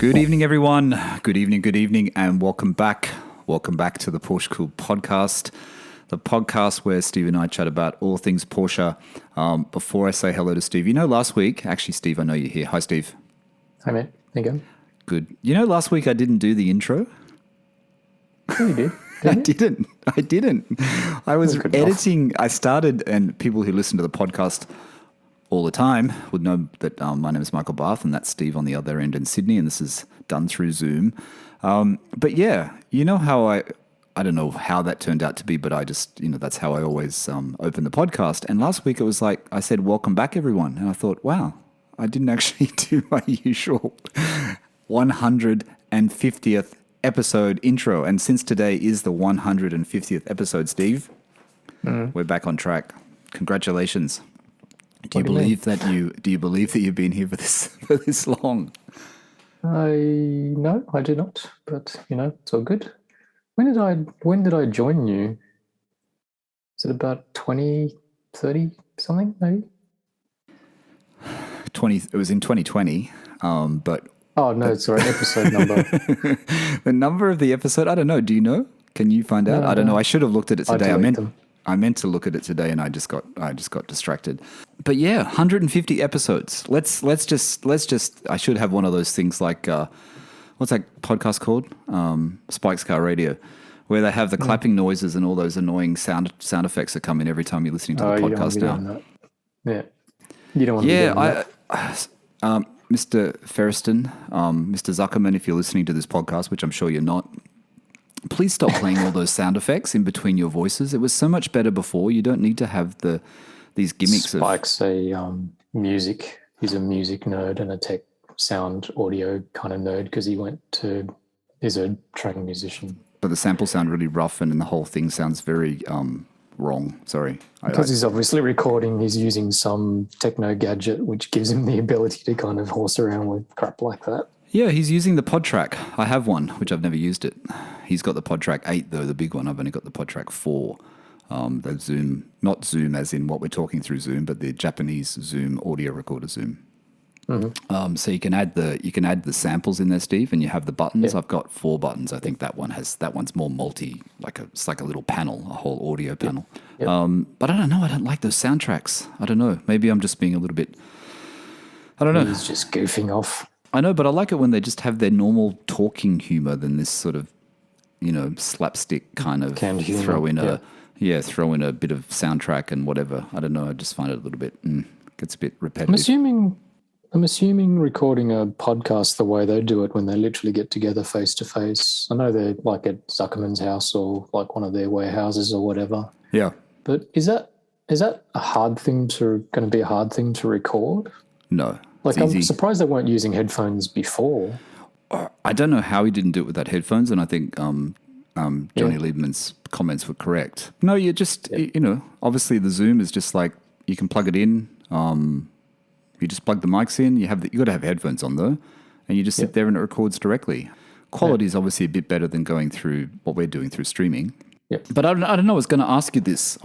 Good evening, everyone. Good evening, and welcome back. Welcome back to the PorscheCooled Podcast, the podcast where Steve and I chat about all things Porsche. Before I say hello to Steve, last week, actually, Steve, I know you're here. Hi, Steve. Hi, mate. How you going? Good. Last week I didn't do the intro. Oh, you did? I didn't. I was editing. I started, and people who listen to the podcast all the time would know that my name is Michael Barth, and that's Steve on the other end in Sydney, and this is done through Zoom. But yeah, how I don't know how that turned out to be, but I just, that's how I always open the podcast. And last week it was like, I said, welcome back, everyone. And I thought, wow, I didn't actually do my usual 150th episode intro. And since today is the 150th episode, Steve, we're back on track. Congratulations. Do you believe that you've been here for this long? No, I do not. But it's all good. When did I join you? Is it about 20, 30 something maybe? It was in 2020. But oh no, sorry, episode number. The number of the episode, I don't know. Do you know? Can you find out? I don't know. I should have looked at it today. I meant to look at it today, and I just got distracted. But yeah, 150 episodes. Let's just. I should have one of those things like what's that podcast called? Spike's Car Radio, where they have the clapping noises and all those annoying sound effects that come in every time you're listening to the podcast now. Yeah, you don't want to be doing that. Mr. Ferriston, Mr. Zuckerman, if you're listening to this podcast, which I'm sure you're not, please stop playing all those sound effects in between your voices. It was so much better before. You don't need to have these gimmicks. Spike's music. He's a music nerd and a tech sound audio kind of nerd because he's a trained musician. But the samples sound really rough, and then the whole thing sounds very wrong. Sorry. Because he's obviously recording, he's using some techno gadget which gives him the ability to kind of horse around with crap like that. Yeah, he's using the PodTrack. I have one, which I've never used it. He's got the PodTrack 8, though, the big one. I've only got the PodTrack 4. The Zoom, not Zoom as in what we're talking through Zoom, but the Japanese Zoom audio recorder Zoom. Mm-hmm. So you can add the samples in there, Steve, and you have the buttons. Yeah. I've got 4 buttons. I think that one's more multi, it's like a little panel, a whole audio panel. Yep. But I don't know. I don't like those soundtracks. I don't know. Maybe I'm just being a little bit. I don't know. He's just goofing off. I know, but I like it when they just have their normal talking humor than this sort of, slapstick kind of throw in a bit of soundtrack and whatever. I don't know. I just find it a little bit gets a bit repetitive. I'm assuming recording a podcast the way they do it when they literally get together face to face. I know they're like at Zuckerman's house or like one of their warehouses or whatever. Yeah. But is that going to be a hard thing to record? No. I'm surprised they weren't using headphones before. I don't know how he didn't do it without headphones, and I think Johnny Lieberman's comments were correct. No, you just, obviously the Zoom is just like you can plug it in. You just plug the mics in. You got to have headphones on though, and you just sit there and it records directly. Quality is obviously a bit better than going through what we're doing through streaming. Yep. But I don't know. I was going to ask you this,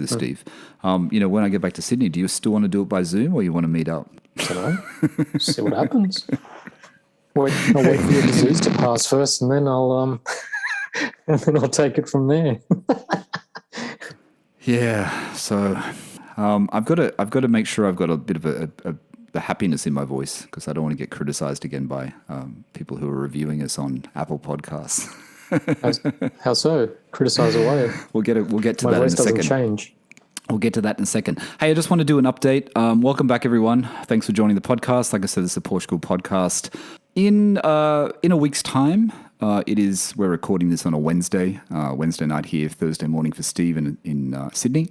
Steve. When I get back to Sydney, do you still want to do it by Zoom or you want to meet up? I don't know. See what happens. I'll wait for your disease to pass first, and then I'll take it from there. Yeah. So I've got to make sure I've got a bit of the happiness in my voice because I don't want to get criticized again by people who are reviewing us on Apple Podcasts. How so? Criticize away. We'll get to that in a second. Doesn't change. We'll get to that in a second. Hey, I just want to do an update. Welcome back, everyone. Thanks for joining the podcast. Like I said, this is the PorscheCooled Podcast. In a week's time, we're recording this on a Wednesday night here, Thursday morning for Steve in Sydney.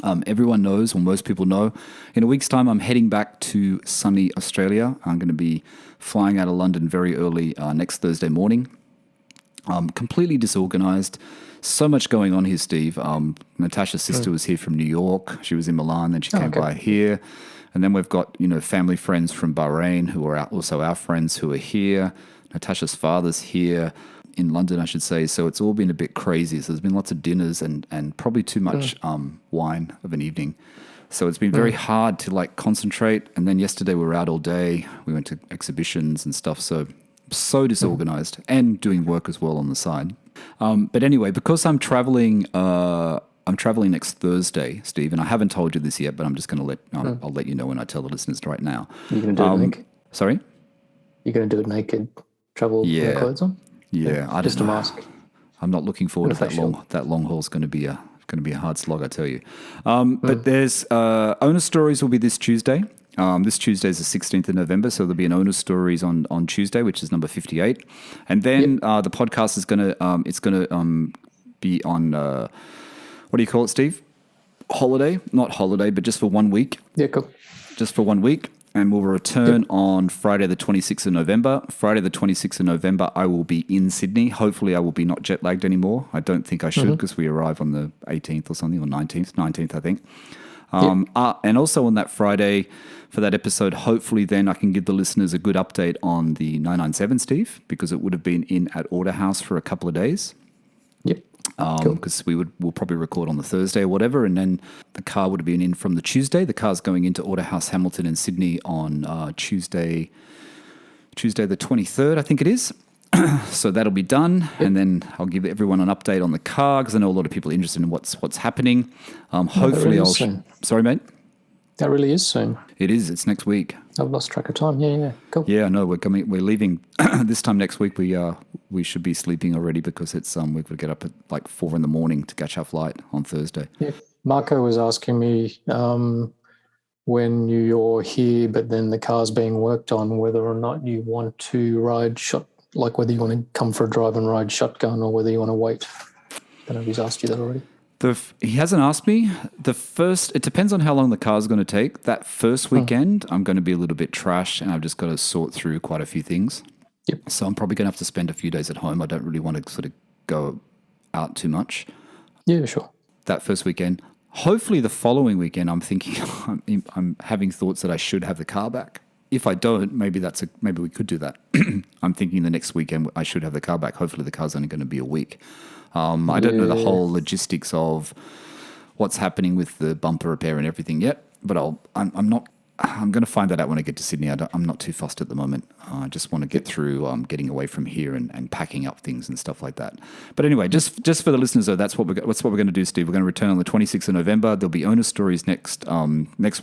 Everyone knows, or most people know, in a week's time, I'm heading back to sunny Australia. I'm going to be flying out of London very early next Thursday morning. Completely disorganized. So much going on here, Steve. Natasha's sister was here from New York. She was in Milan, then she came by here. And then we've got, family friends from Bahrain who are also our friends who are here. Natasha's father's here in London, I should say. So it's all been a bit crazy. So there's been lots of dinners and probably too much wine of an evening So it's been very hard to like concentrate. And then yesterday we were out all day. We went to exhibitions and stuff. So disorganized and doing work as well on the side. But anyway, because I'm traveling next Thursday, Steve, and I haven't told you this yet, but I'm just going to I'll let you know when I tell the listeners right now. You're going to do it naked? Sorry? You're going to do it naked? Travel with no clothes on? Yeah, I just don't know. a mask. I'm not looking forward to that long. That long haul's going to be a hard slog, I tell you. But there's owner stories will be this Tuesday. This Tuesday is the 16th of November, so there'll be an owner stories on Tuesday, which is number 58, and then the podcast is going to be on what do you call it, Steve? Holiday, not holiday, but just for 1 week. Yeah, cool. Just for 1 week. And we'll return on Friday the 26th of November. Friday the 26th of November, I will be in Sydney. Hopefully I will be not jet lagged anymore. I don't think I should because we arrive on the 18th or something, or 19th, I think. And also on that Friday for that episode, hopefully then I can give the listeners a good update on the 997, Steve, because it would have been in at Order House for a couple of days. Yep. Because we'll probably record on the Thursday or whatever, and then the car would have been in from the Tuesday. The car's going into Order House Hamilton in Sydney on Tuesday the 23rd, I think it is. So that'll be done, and then I'll give everyone an update on the car because I know a lot of people are interested in what's happening. Hopefully, sorry, mate. That really is soon. It is. It's next week. I've lost track of time. Yeah, cool. Yeah, no, we're leaving this time next week. We should be sleeping already because it's we've got to get up at like 4 a.m. to catch our flight on Thursday. Yeah, Marco was asking me when you're here, but then the car's being worked on, whether or not you want to ride whether you want to come for a drive and ride shotgun or whether you want to wait. I don't know if he's asked you that already. He hasn't asked me. It depends on how long the car's going to take. That first weekend, I'm going to be a little bit trash and I've just got to sort through quite a few things. Yep. So I'm probably going to have to spend a few days at home. I don't really want to sort of go out too much. Yeah, sure. That first weekend. Hopefully the following weekend, I'm thinking, I'm having thoughts that I should have the car back. If I don't, maybe we could do that. I'm thinking the next weekend I should have the car back. Hopefully the car's only going to be a week. I don't know the whole logistics of what's happening with the bumper repair and everything yet, but I'm going to find that out when I get to Sydney. I'm not too fussed at the moment. I just want to get through getting away from here and packing up things and stuff like that. But anyway, just for the listeners though, that's what we're going to do, Steve. We're going to return on the 26th of November. There'll be owner stories next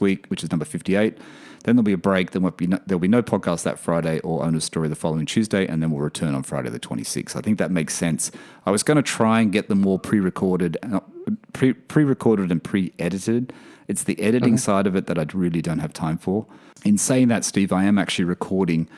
week, which is number 58. Then there'll be a break. There'll be no podcast that Friday or owner's story the following Tuesday, and then we'll return on Friday the 26th. I think that makes sense. I was going to try and get them more pre-recorded and pre-edited. It's the editing side of it that I really don't have time for. In saying that, Steve, I am actually recording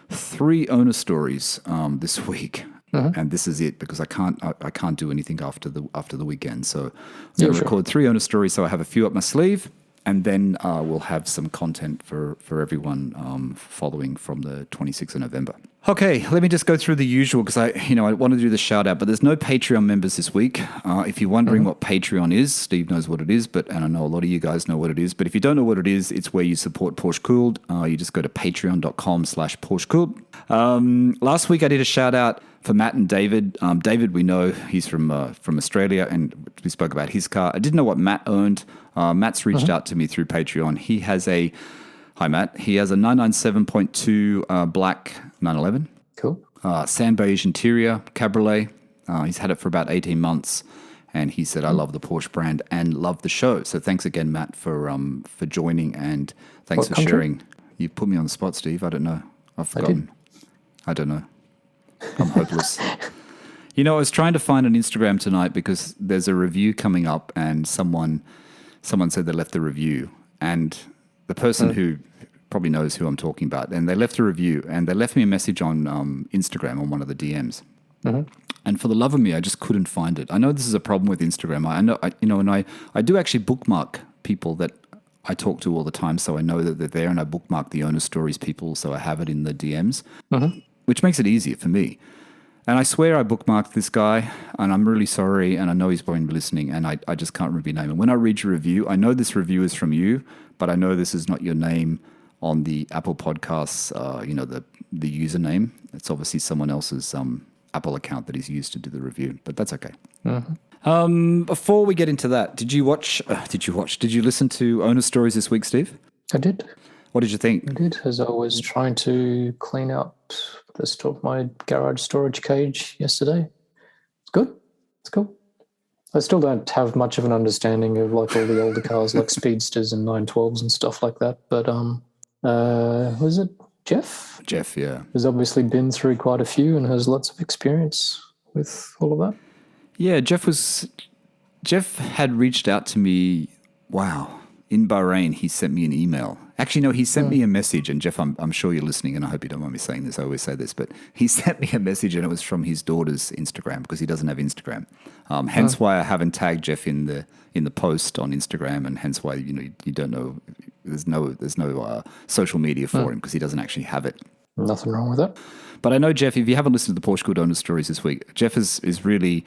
3 owner stories this week, and this is it because I can't do anything after the weekend. So I'm going to record 3 owner stories, so I have a few up my sleeve. And then we'll have some content for everyone following from the 26th of November. Okay, let me just go through the usual because I want to do the shout out, but there's no Patreon members this week. If you're wondering what Patreon is, Steve knows what it is, and I know a lot of you guys know what it is. But if you don't know what it is, it's where you support PorscheCooled. You just go to patreon.com/PorscheCooled. Last week I did a shout out for Matt and David. David, we know he's from Australia, and we spoke about his car. I didn't know what Matt owned. Matt's reached out to me through Patreon. Hi Matt. He has a 997.2 black 911. Cool. Sand beige interior, cabriolet. He's had it for about 18 months, and he said, "I love the Porsche brand and love the show." So thanks again, Matt, for joining, and thanks for sharing. You put me on the spot, Steve. I don't know. I've forgotten. I don't know. I'm hopeless. I was trying to find an Instagram tonight because there's a review coming up, and someone said they left the review, and the person who probably knows who I'm talking about, and they left a review, and they left me a message on Instagram on one of the DMs. And for the love of me, I just couldn't find it. I know this is a problem with Instagram. I know, and I do actually bookmark people that I talk to all the time, so I know that they're there, and I bookmark the owner stories people, so I have it in the DMs, which makes it easier for me. And I swear I bookmarked this guy, and I'm really sorry, and I know he's going to be listening, and I just can't remember your name. And when I read your review, I know this review is from you, but I know this is not your name on the Apple Podcasts, the username. It's obviously someone else's Apple account that he's used to do the review, but that's okay. Before we get into that, did you listen to Owner Stories this week, Steve? I did. What did you think? I did, as I was trying to clean out my garage storage cage yesterday. It's good. It's cool. I still don't have much of an understanding of like all the older cars like Speedsters and 912s and stuff like that. But was it Jeff? Jeff, yeah. Has obviously been through quite a few and has lots of experience with all of that. Yeah, Jeff had reached out to me. Wow. In Bahrain, he sent me an email. Actually, no, he sent me a message. And Jeff, I'm sure you're listening, and I hope you don't mind me saying this. I always say this, but he sent me a message, and it was from his daughter's Instagram because he doesn't have Instagram. Hence why I haven't tagged Jeff in the post on Instagram, and hence why you don't know. There's no social media for him because he doesn't actually have it. Nothing wrong with that. But I know Jeff. If you haven't listened to the Porsche Cooled Owner Stories this week, Jeff is really.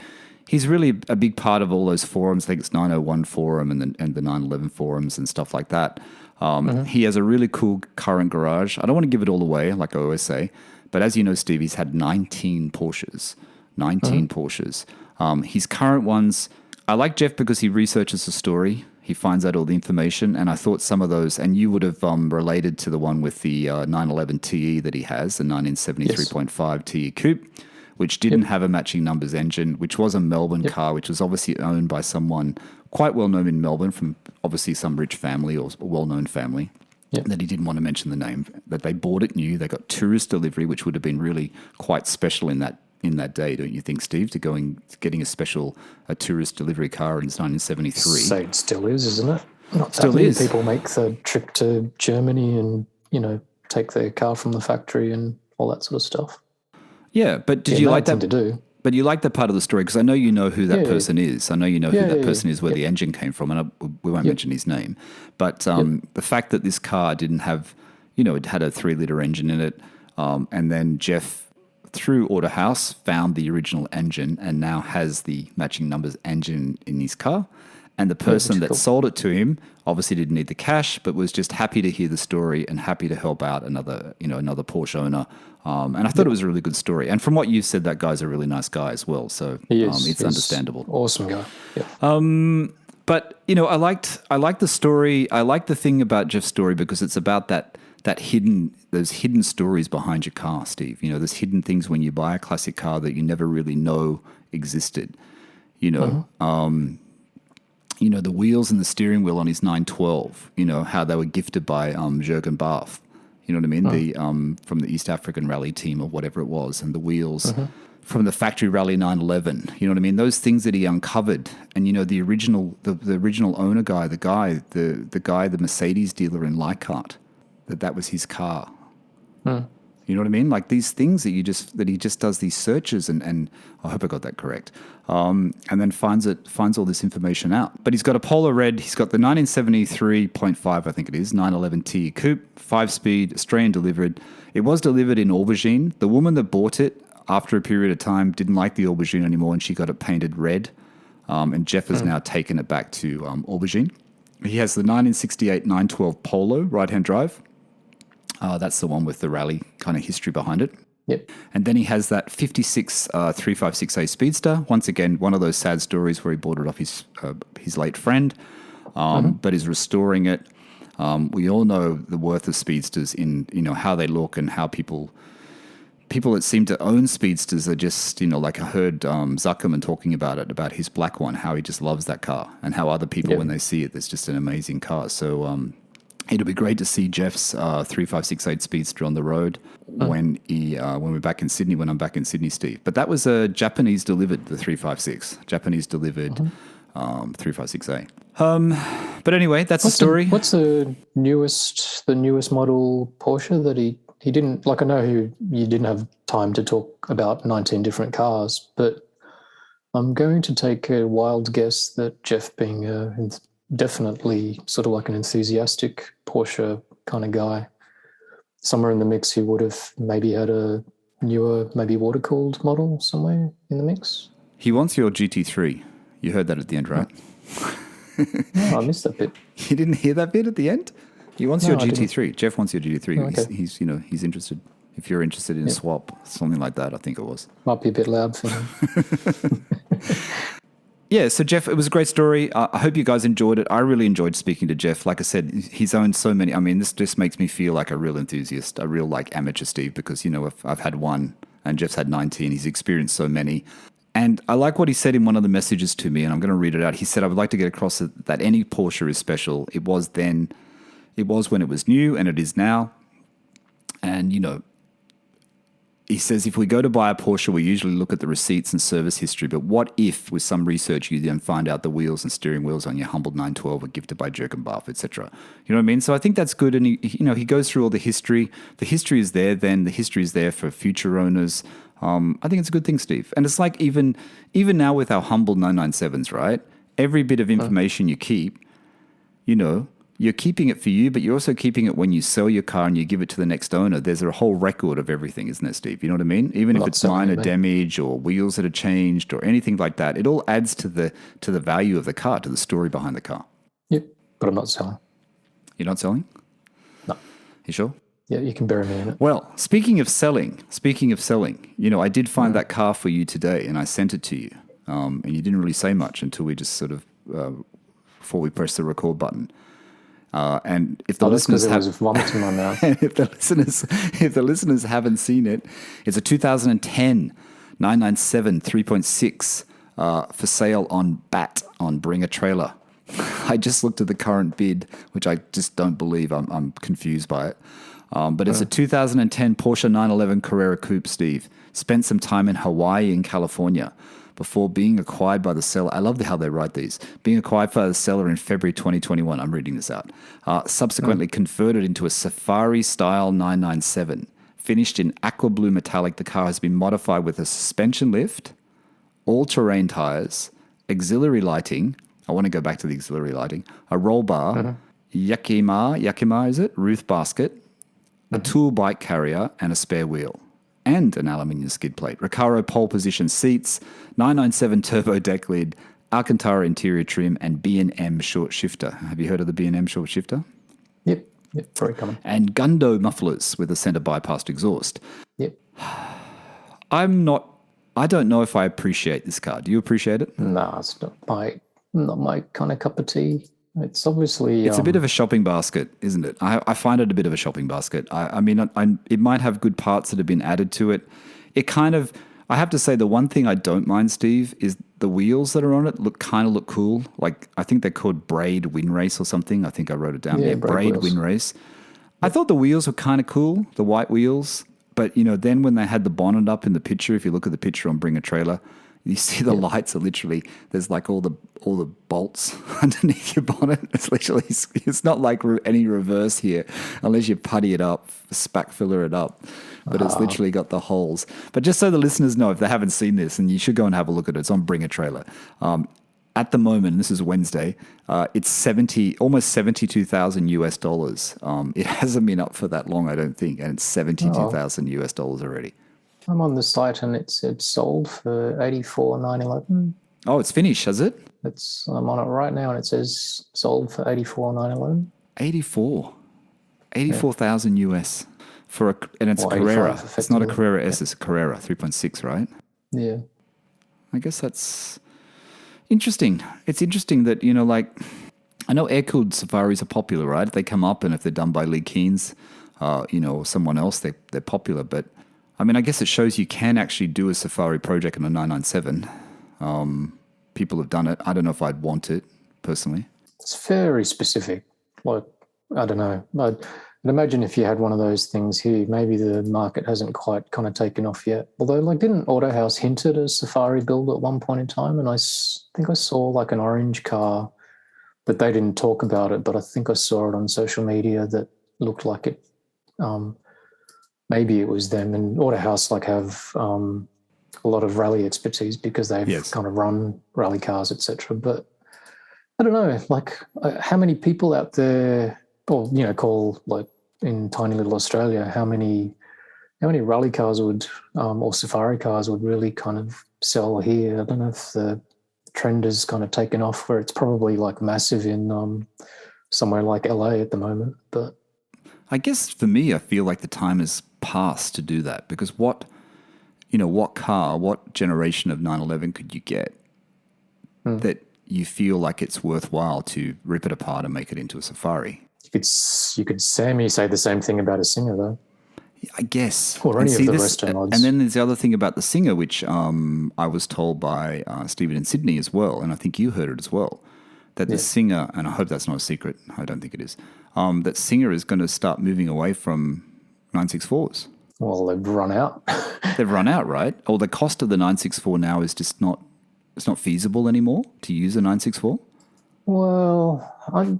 He's really a big part of all those forums. I think it's 901 forum and the 911 forums and stuff like that. He has a really cool current garage. I don't want to give it all away, like I always say. But as you know, Steve, he's had 19 Porsches. 19 Porsches. His current ones, I like Jeff because he researches the story. He finds out all the information. And I thought some of those, and you would have related to the one with the 911 TE that he has, the 1973.5 TE Coupe, which didn't have a matching numbers engine, which was a Melbourne car, which was obviously owned by someone quite well known in Melbourne from obviously some rich family or well-known family that he didn't want to mention the name, that they bought it new. They got tourist delivery, which would have been really quite special in that day, don't you think, Steve, getting a tourist delivery car in 1973? Say it still is, isn't it? Not still that many is. People make the trip to Germany and, take their car from the factory and all that sort of stuff. Yeah, but did you like that? To do. But you like that part of the story because I know you know who that person is. I know you know who that person is, where the engine came from, and we won't mention his name. But the fact that this car didn't have, it had a 3-liter engine in it, and then Jeff, through Autohouse, found the original engine and now has the matching numbers engine in his car. And the person that sold it to him obviously didn't need the cash, but was just happy to hear the story and happy to help out another Porsche owner. And I thought it was a really good story. And from what you said, that guy's a really nice guy as well. So it's understandable. Awesome guy. Yeah. But I liked the story. I like the thing about Jeff's story because it's about those hidden stories behind your car, Steve. There's hidden things when you buy a classic car that you never really know existed. The wheels and the steering wheel on his 912, how they were gifted by Jürgen Barth. You know what I mean? The from the East African Rally team or whatever it was, and the wheels from the factory Rally 911. You know what I mean? Those things that he uncovered, and the original owner guy, the Mercedes dealer in Leichhardt, that was his car. You know what I mean? Like these things that he just does these searches and I hope I got that correct. And then finds all this information out. But he's got a Polo Red. He's got the 1973.5, I think it is, 911 TE Coupe, 5-speed, Australian delivered. It was delivered in aubergine. The woman that bought it after a period of time didn't like the aubergine anymore and she got it painted red. And Jeff has now taken it back to aubergine. He has the 1968 912 Polo, right-hand drive. That's the one with the rally kind of history behind it. Yep. And then he has that 56 356A Speedster. Once again, one of those sad stories where he bought it off his late friend, but is restoring it. We all know the worth of Speedsters in how they look and how people that seem to own Speedsters are just like I heard Zuckerman talking about his black one, how he just loves that car, and how other people when they see it, it's just an amazing car. So. It'll be great to see Jeff's 3568 Speedster on the road when we're back in Sydney, when I'm back in Sydney, Steve. But that was a Japanese delivered, the 356. Japanese delivered 356A. But anyway, that's the story. What's the newest model Porsche that he didn't, like I know you didn't have time to talk about 19 different cars, but I'm going to take a wild guess that Jeff being definitely sort of like an enthusiastic Porsche kind of guy. Somewhere in the mix, he would have maybe had a newer, maybe water-cooled model somewhere in the mix. He wants your GT3. You heard that at the end, right? No, I missed that bit. You didn't hear that bit at the end? He wants your GT3. Jeff wants your GT3. Oh, okay. He's interested. If you're interested in a swap, something like that, I think it was. Might be a bit loud for him. yeah, so Jeff, it was a great story. I hope you guys enjoyed it. I really enjoyed speaking to Jeff. Like I said, he's owned so many. I mean, this just makes me feel like a real enthusiast, a real like amateur Steve, because, you know, I've had one and Jeff's had 19. He's experienced so many. And I like what he said in one of the messages to me, and I'm going to read it out. He said, I would like to get across that any Porsche is special. It was then, it was when it was new, and it is now. And, you know, he says, if we go to buy a Porsche, we usually look at the receipts and service history. But what if, with some research, you then find out the wheels and steering wheels on your humbled 912 were gifted by Jerkenbach, etc.? You know what I mean? So I think that's good. And he goes through all the history. The history is there. Then the history is there for future owners. I think it's a good thing, Steve. And it's like even now with our humbled 997s, right? Every bit of information you keep, you know, you're keeping it for you, but you're also keeping it when you sell your car and you give it to the next owner. There's a whole record of everything, isn't there, Steve? You know what I mean? Even if it's minor damage or wheels that are changed or anything like that, it all adds to the value of the car, to the story behind the car. Yep, but I'm not selling. You're not selling? No. You sure? Yeah, you can bury me in it. Well, speaking of selling, you know, I did find that car for you today and I sent it to you. And you didn't really say much until we just sort of, before we pressed the record button. And if the listeners was vomiting in my mouth. if the listeners haven't seen it, it's a 2010 997 3.6 for sale on BAT on Bring a Trailer. I just looked at the current bid, which I just don't believe. I'm confused by it. But it's a 2010 Porsche 911 Carrera Coupe, Steve. Spent some time in Hawaii and California before being acquired by the seller. I love how they write these. Being acquired by the seller in February 2021. I'm reading this out. Subsequently converted into a Safari-style 997. Finished in aqua blue metallic, the car has been modified with a suspension lift, all-terrain tires, auxiliary lighting. I want to go back to the auxiliary lighting. A roll bar, Yakima is it? Roof basket, a tool bike carrier, and a spare wheel. And an aluminium skid plate. Recaro pole position seats, 997 turbo deck lid, Alcantara interior trim, and B&M short shifter. Have you heard of the B&M short shifter? Yep, very common. And Gundo mufflers with a center bypassed exhaust. Yep. I don't know if I appreciate this car. Do you appreciate it? No, it's not my kind of cup of tea. It's obviously... It's a bit of a shopping basket, isn't it? I find it a bit of a shopping basket. I mean, it might have good parts that have been added to it. It kind of... I have to say, the one thing I don't mind, Steve, is the wheels that are on it look cool. Like, I think they're called Braid Wind Race or something. I think I wrote it down. Yeah, Braid Wind Race. I thought the wheels were kind of cool, the white wheels. But, you know, then when they had the bonnet up in the picture, if you look at the picture on Bring a Trailer, you see the lights are literally, there's like all the bolts underneath your bonnet. It's literally, it's not like any reverse here, unless you putty it up, spack filler it up. But it's literally got the holes. But just so the listeners know, if they haven't seen this, and you should go and have a look at it, it's on Bring a Trailer. At the moment, this is Wednesday, it's almost 72,000 US dollars. It hasn't been up for that long, I don't think, and it's 72,000 US dollars already. I'm on the site and it's sold for 84,911. Oh, it's finished, has it? I'm on it right now and it says sold for 84,911. 84,000 US and it's a Carrera. It's not a Carrera S, it's a Carrera 3.6, right? Yeah. I guess that's interesting. It's interesting that, you know, like, I know air-cooled Safaris are popular, right? They come up and if they're done by Lee Keynes, you know, or someone else, they're popular. But, I mean, I guess it shows you can actually do a Safari project on a 997. People have done it. I don't know if I'd want it, personally. It's very specific. Like, I don't know. I'd imagine if you had one of those things here, maybe the market hasn't quite kind of taken off yet. Although, like, didn't Autohouse hint at a Safari build at one point in time? And I think I saw, like, an orange car, but they didn't talk about it. But I think I saw it on social media that looked like it. Maybe it was them. And Autohouse, like, have a lot of rally expertise because they've kind of run rally cars, etc. But I don't know, like, how many people out there, or, you know, call, like, in tiny little Australia, how many rally cars would or safari cars would really kind of sell here? I don't know if the trend has kind of taken off where it's probably, like, massive in somewhere like LA at the moment. But I guess for me, I feel like the time has passed to do that, because what generation of 911 could you get that you feel like it's worthwhile to rip it apart and make it into a Safari. You could say the same thing about a Singer, though. I guess. Or any of the resto mods. And then there's the other thing about the Singer, which I was told by Stephen in Sydney as well, and I think you heard it as well, that the Singer, and I hope that's not a secret, I don't think it is, that Singer is going to start moving away from 964s. Well, they've run out. They've run out, right? Or the cost of the 964 now is just not, it's not feasible anymore to use a 964? Well, I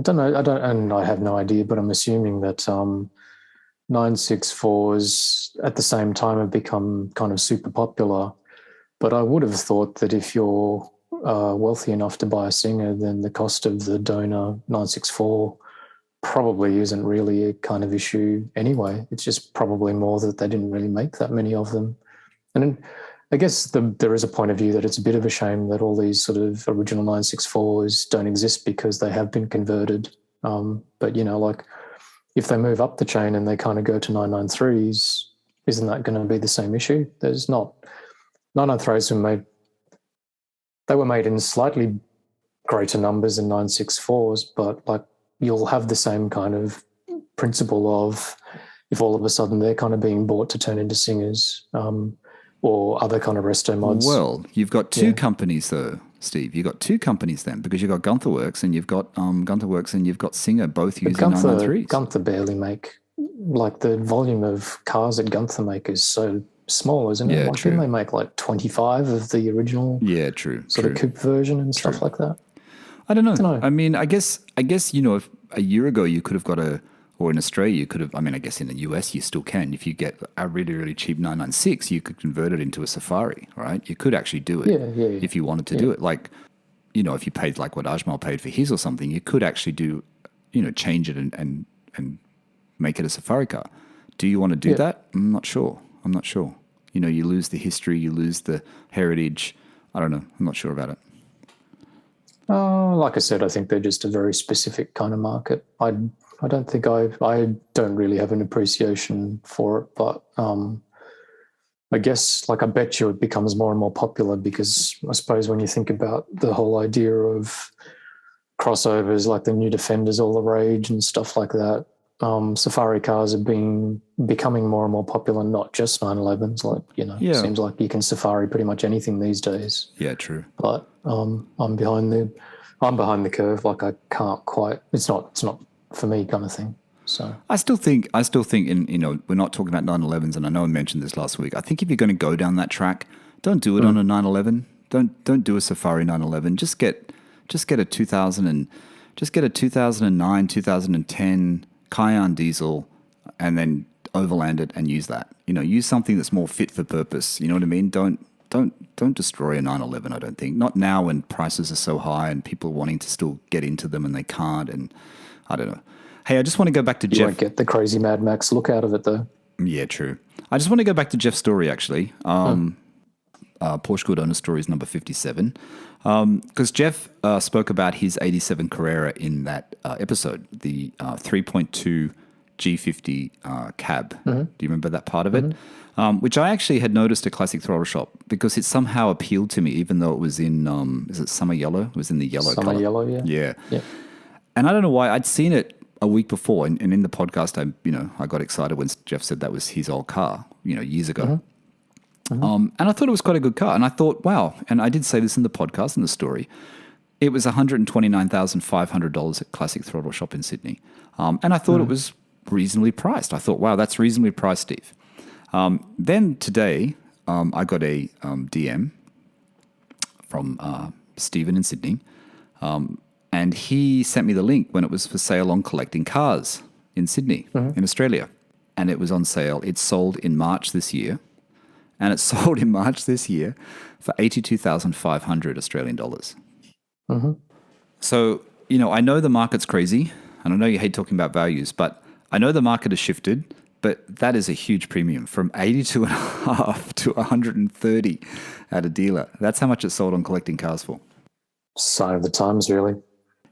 don't know. And I have no idea, but I'm assuming that 964s at the same time have become kind of super popular. But I would have thought that if you're wealthy enough to buy a Singer, then the cost of the donor 964 probably isn't really a kind of issue anyway. It's just probably more that they didn't really make that many of them. And I guess there is a point of view that it's a bit of a shame that all these sort of original 964s don't exist because they have been converted. But, like if they move up the chain and they kind of go to 993s, isn't that going to be the same issue? There's not. 993s were made in slightly greater numbers than 964s, but like you'll have the same kind of principle of if all of a sudden they're kind of being bought to turn into Singers or other kind of resto mods. Well, you've got two companies though, Steve. You've got two companies then because you've got Gunther Works and you've got Singer, both using 993s. Gunther barely make, like the volume of cars that Gunther make is so small, isn't it? Yeah, like true. Didn't they make like 25 of the original sort of coupe version and stuff like that? I don't know. I mean, I guess if a year ago you could have got or in Australia you could have, I mean, I guess in the US you still can. If you get a really, really cheap 996, you could convert it into a Safari, right? You could actually do it if you wanted to do it. Like, if you paid like what Ajmal paid for his or something, you could actually do, change it and make it a Safari car. Do you want to do that? I'm not sure. You lose the history, you lose the heritage. I don't know. I'm not sure about it. Like I said, I think they're just a very specific kind of market. I don't think I don't really have an appreciation for it, but I guess like I bet you it becomes more and more popular because I suppose when you think about the whole idea of crossovers, like the new Defenders, all the rage and stuff like that, Safari cars are becoming more and more popular, not just 911s. Like, it seems like you can Safari pretty much anything these days. Yeah, true. But I'm behind the curve. Like I can't quite. It's not for me kind of thing. So I still think in we're not talking about 911s, and I know I mentioned this last week. I think if you're going to go down that track, don't do it on a 911. Don't do a Safari 911. Just get a 2009, 2010 Cayenne diesel, and then overland it and use that. Use something that's more fit for purpose. You know what I mean? Don't destroy a 911. I don't think. Not now when prices are so high and people are wanting to still get into them and they can't. And I don't know. Hey, I just want to go back to Jeff. You won't get the crazy Mad Max look out of it though. Yeah, true. I just want to go back to Jeff's story actually. PorscheCooled Owner Stories number 57. Because Jeff spoke about his 87 Carrera in that episode, the 3.2 G50 cab. Mm-hmm. Do you remember that part of it? Which I actually had noticed at Classic Throttle Shop because it somehow appealed to me, even though it was in, is it Summer Yellow? It was in the yellow color. Summer Yellow, yeah. Yeah. And I don't know why, I'd seen it a week before, and in the podcast, I got excited when Jeff said that was his old car, years ago. And I thought it was quite a good car. And I thought, wow. And I did say this in the podcast, in the story. It was $129,500 at Classic Throttle Shop in Sydney. And I thought it was reasonably priced. I thought, wow, that's reasonably priced, Steve. Then today, I got a DM from Stephen in Sydney. And he sent me the link when it was for sale on Collecting Cars in Sydney, in Australia. And it was on sale. It sold in March this year. And it sold in March this year for 82,500 Australian dollars. So, I know the market's crazy, and I know you hate talking about values, but I know the market has shifted, but that is a huge premium from 82.5 to 130 at a dealer. That's how much it sold on Collecting Cars for. Sign of the times, really.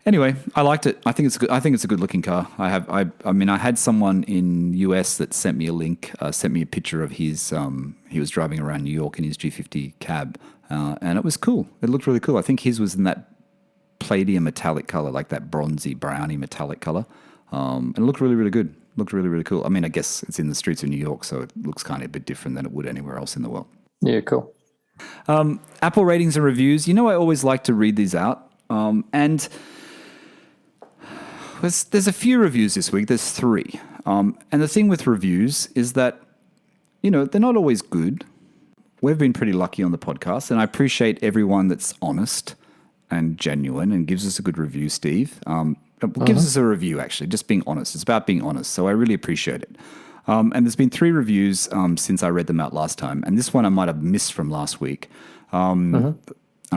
Anyway, I liked it. I think it's good. I think it's a good looking car. I had someone in US that sent me a link, sent me a picture of his. He was driving around New York in his G50 cab, And it was cool. It looked really cool. I think his was in that palladium metallic color, like that bronzy, browny metallic color. And it looked really, really good. Looked really, really cool. I mean, I guess it's in the streets of New York, so it looks kind of a bit different than it would anywhere else in the world. Yeah, cool. Apple ratings and reviews. I always like to read these out. And there's a few reviews this week. There's 3. And the thing with reviews is that, they're not always good. We've been pretty lucky on the podcast, and I appreciate everyone that's honest and genuine and gives us a good review, Steve. Gives us a review, actually, just being honest. It's about being honest, so I really appreciate it. And there's been 3 reviews since I read them out last time, and this one I might have missed from last week. I'm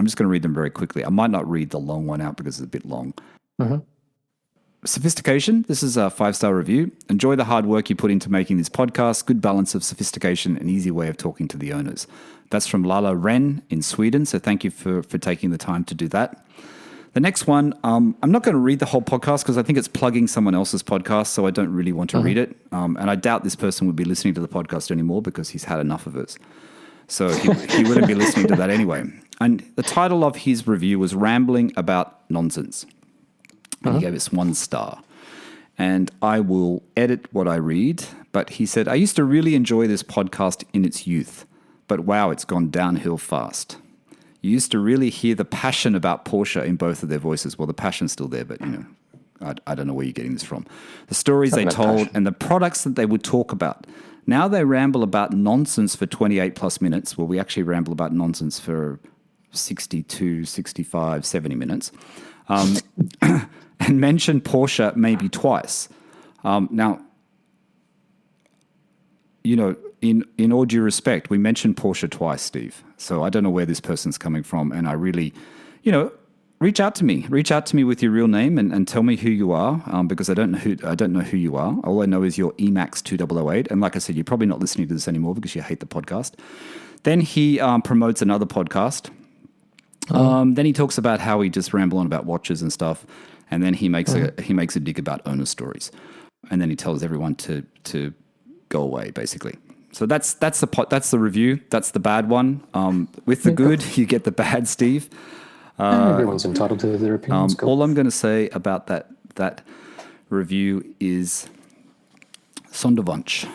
just going to read them very quickly. I might not read the long one out because it's a bit long. Sophistication. This is a 5-star review. Enjoy the hard work you put into making this podcast. Good balance of sophistication and easy way of talking to the owners. That's from Lala Ren in Sweden. So thank you for taking the time to do that. The next one, I'm not going to read the whole podcast because I think it's plugging someone else's podcast, so I don't really want to read it. And I doubt this person would be listening to the podcast anymore because he's had enough of us. So he wouldn't be listening to that anyway. And the title of his review was Rambling About Nonsense. And he gave us 1 star. And I will edit what I read, but he said, I used to really enjoy this podcast in its youth, but wow, it's gone downhill fast. You used to really hear the passion about Porsche in both of their voices. Well, the passion's still there, but I don't know where you're getting this from. The stories they told and the products that they would talk about. Now they ramble about nonsense for 28 plus minutes. Well, we actually ramble about nonsense for 62, 65, 70 minutes. And mention Porsche maybe twice. Now, in all due respect, we mentioned Porsche twice, Steve. So I don't know where this person's coming from. And I really, reach out to me. Reach out to me with your real name and tell me who you are, because I don't know who you are. All I know is your Emax 2008. And like I said, you're probably not listening to this anymore because you hate the podcast. Then he promotes another podcast. Then he talks about how he just ramble on about watches and stuff. And then he makes a dig about owner stories. And then he tells everyone to go away, basically. So that's the review. That's the bad one. With the good, you get the bad, Steve. Everyone's entitled to their opinions. All I'm going to say about that review is Sonderwunsch.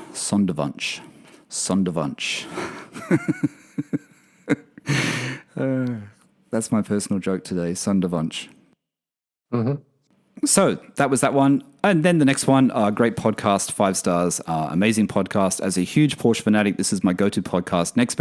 That's my personal joke today, Sonderwunsch. So that was that one. And then the next one, great podcast, 5 stars, amazing podcast. As a huge Porsche fanatic, this is my go-to podcast. Next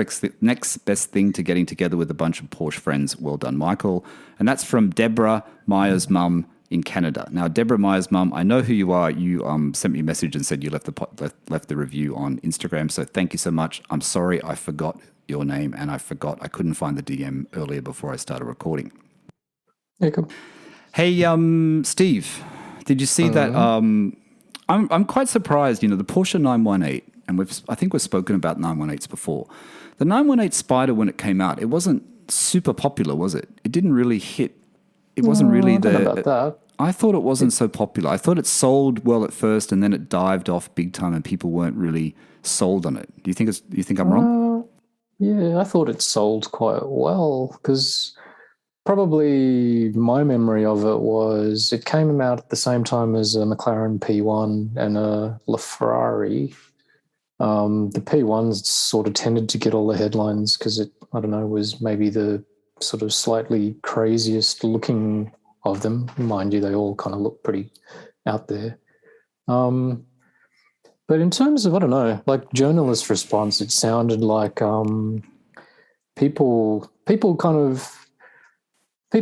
best thing to getting together with a bunch of Porsche friends. Well done, Michael. And that's from Deborah Meyer's mum in Canada. Now, Deborah Meyer's mum, I know who you are. You sent me a message and said you left the review on Instagram. So thank you so much. I'm sorry I forgot your name and I couldn't find the DM earlier before I started recording. Yeah, cool. Hey, Steve, did you see that? I'm quite surprised. The Porsche 918, and I think we've spoken about 918s before. The 918 Spyder, when it came out, it wasn't super popular, was it? It didn't really hit. It wasn't really I don't know about that. I thought it wasn't so popular. I thought it sold well at first, and then it dived off big time, and people weren't really sold on it. Do you think I'm wrong? Yeah, I thought it sold quite well because. Probably my memory of it was it came out at the same time as a McLaren P1 and a LaFerrari. The P1s sort of tended to get all the headlines because it, I don't know, was maybe the sort of slightly craziest looking of them. Mind you, they all kind of look pretty out there. But in terms of, I don't know, like journalist response, it sounded like people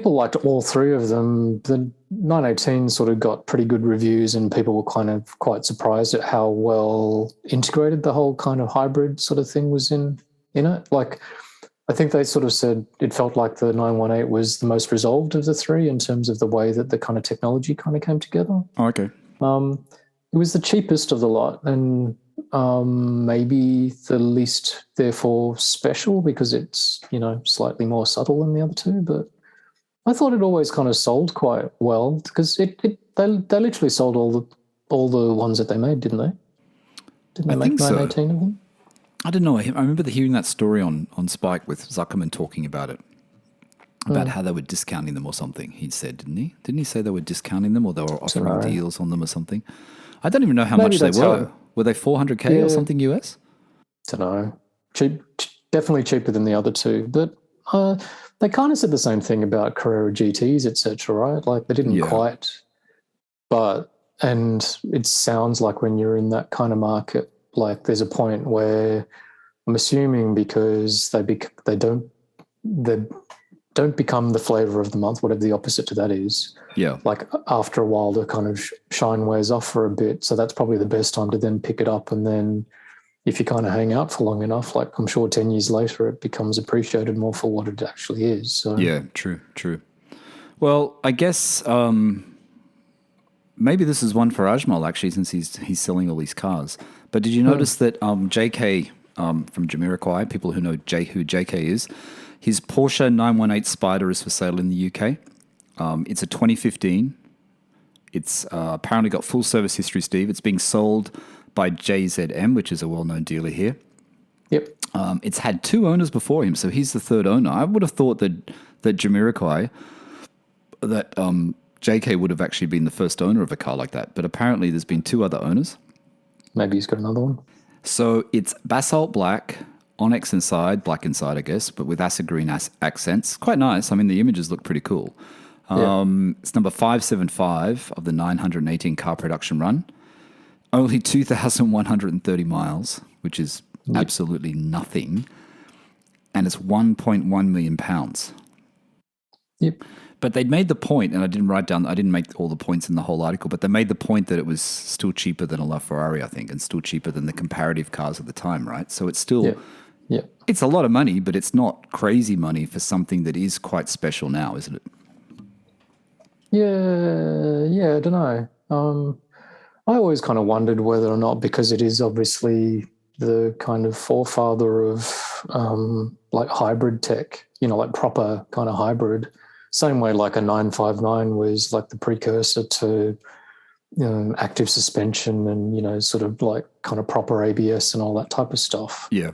liked all 3 of them. The 918 sort of got pretty good reviews and people were kind of quite surprised at how well integrated the whole kind of hybrid sort of thing was in it. Like, I think they sort of said it felt like the 918 was the most resolved of the 3 in terms of the way that the kind of technology kind of came together. Oh, okay. It was the cheapest of the lot and maybe the least, therefore, special because it's, slightly more subtle than the other 2, but I thought it always kind of sold quite well because they literally sold all the ones that they made, didn't they? Didn't they make 918 of them? I don't know. I remember hearing that story on Spike with Zuckerman talking about it, about how they were discounting them or something. He said, didn't he? Didn't he say they were discounting them or they were offering Dunno. deals on them or something? I don't even know how Maybe much they that's were. how- Were they 400K or something US? Don't know. Cheap, definitely cheaper than the other two. But they kind of said the same thing about Carrera GTs, etc. Right? Like they didn't quite. And it sounds like when you're in that kind of market, like there's a point where I'm assuming because they don't become the flavor of the month, whatever the opposite to that is. Yeah. Like after a while, the kind of shine wears off for a bit. So that's probably the best time to then pick it up. And then if you kind of hang out for long enough, like I'm sure 10 years later, it becomes appreciated more for what it actually is. So Yeah, true. Well, I guess maybe this is one for Ajmal actually, since he's selling all these cars. But did you notice that JK from Jamiroquai, people who know who JK is, his Porsche 918 Spyder is for sale in the UK. It's a 2015. It's apparently got full service history, Steve. It's being sold by JZM, which is a well-known dealer here. Yep. It's had two owners before him, so he's the third owner. I would have thought that Jamiroquai, that JK would have actually been the first owner of a car like that, but apparently there's been two other owners. Maybe he's got another one. So it's basalt black, onyx inside, black inside, I guess, but with acid green accents. Quite nice. I mean, the images look pretty cool. It's number 575 of the 918 car production run. Only 2,130 miles, which is absolutely nothing. And it's 1.1 million pounds. Yep. But they'd made the point, and I didn't make all the points in the whole article, but they made the point that it was still cheaper than a LaFerrari, I think, and still cheaper than the comparative cars at the time, right? So it's still, it's a lot of money, but it's not crazy money for something that is quite special now, isn't it? Yeah, I don't know. I always kind of wondered whether or not, because it is obviously the kind of forefather of like hybrid tech, like proper kind of hybrid, same way like a 959 was like the precursor to active suspension and, sort of like kind of proper ABS and all that type of stuff. Yeah.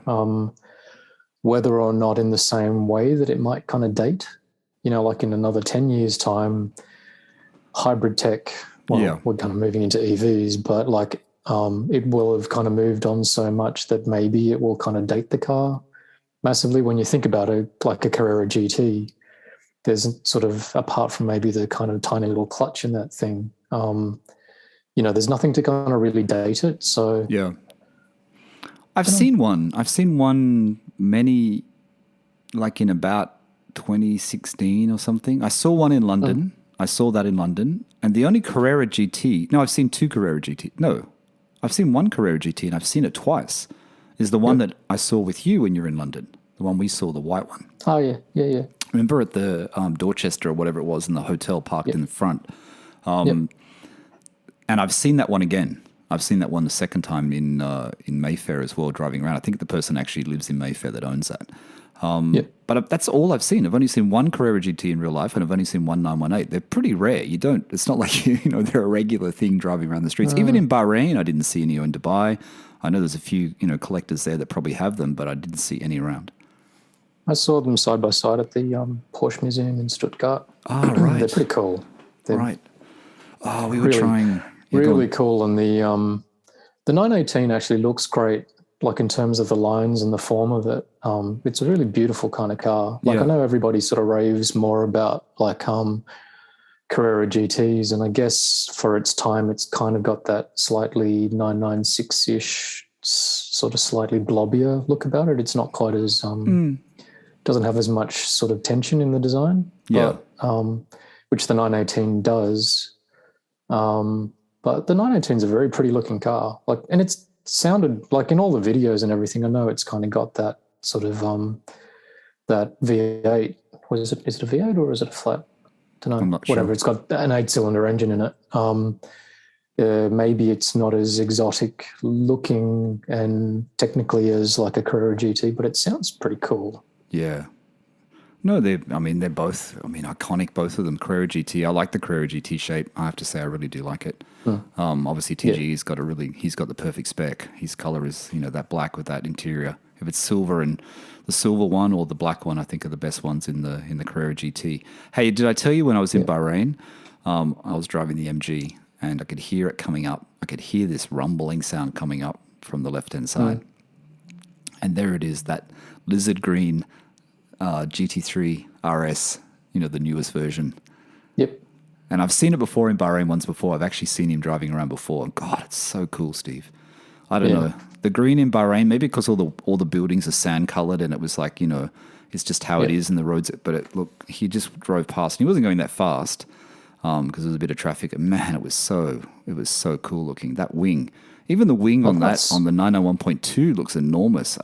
Whether or not in the same way that it might kind of date, like in another 10 years' time, hybrid tech, we're kind of moving into EVs, but like it will have kind of moved on so much that maybe it will kind of date the car massively. When you think about it, like a Carrera GT, there's sort of, apart from maybe the kind of tiny little clutch in that thing, there's nothing to kind of really date it. So yeah, I've seen one many, like in about 2016 or something. I saw one in London. I saw that in London. And the only Carrera GT, no, I've seen two Carrera GT. No, I've seen one Carrera GT and I've seen it twice, is the one that I saw with you when you were in London. The one we saw, the white one. Oh, yeah. Remember at the Dorchester or whatever it was in the hotel parked in the front. And I've seen that one again. I've seen that one the second time in Mayfair as well, driving around. I think the person actually lives in Mayfair that owns that. But that's all I've seen. I've only seen one Carrera GT in real life, and I've only seen one 918. They're pretty rare. It's not like they're a regular thing driving around the streets. Even in Bahrain, I didn't see any. In Dubai, I know there's a few collectors there that probably have them, but I didn't see any around. I saw them side by side at the Porsche Museum in Stuttgart. Ah, right. They're pretty cool. They're right. Oh, we were trying. Really cool. And the 918 actually looks great, like in terms of the lines and the form of it. It's a really beautiful kind of car. Like I know everybody sort of raves more about like Carrera GTs, and I guess for its time, it's kind of got that slightly 996-ish, sort of slightly blobbier look about it. It's not quite as doesn't have as much sort of tension in the design, which the 918 does. But the 918 is a very pretty looking car. Like, and it's sounded like in all the videos and everything. I know it's kind of got that sort of that V8. Is it a V8 or is it a flat? I don't know. I'm not Whatever. sure. It's got an 8-cylinder engine in it. Maybe it's not as exotic looking and technically as like a Carrera GT, but it sounds pretty cool. Yeah. No, they're both, iconic, both of them. Carrera GT, I like the Carrera GT shape. I have to say, I really do like it. Obviously, TGE's got he's got the perfect spec. His color is, that black with that interior. If it's silver, and the silver one or the black one, I think are the best ones in the Carrera GT. Hey, did I tell you when I was in Bahrain, I was driving the MG and I could hear it coming up. I could hear this rumbling sound coming up from the left-hand side. And there it is, that lizard green GT3 RS, the newest version. Yep. And I've seen it before in Bahrain once before. I've actually seen him driving around before. And God, it's so cool, Steve. I don't know. The green in Bahrain, maybe because all the buildings are sand colored and it was like, it's just how it is in the roads. But he just drove past and he wasn't going that fast because there was a bit of traffic. And man, it was so cool looking. That wing, even the wing on the 991.2 looks enormous.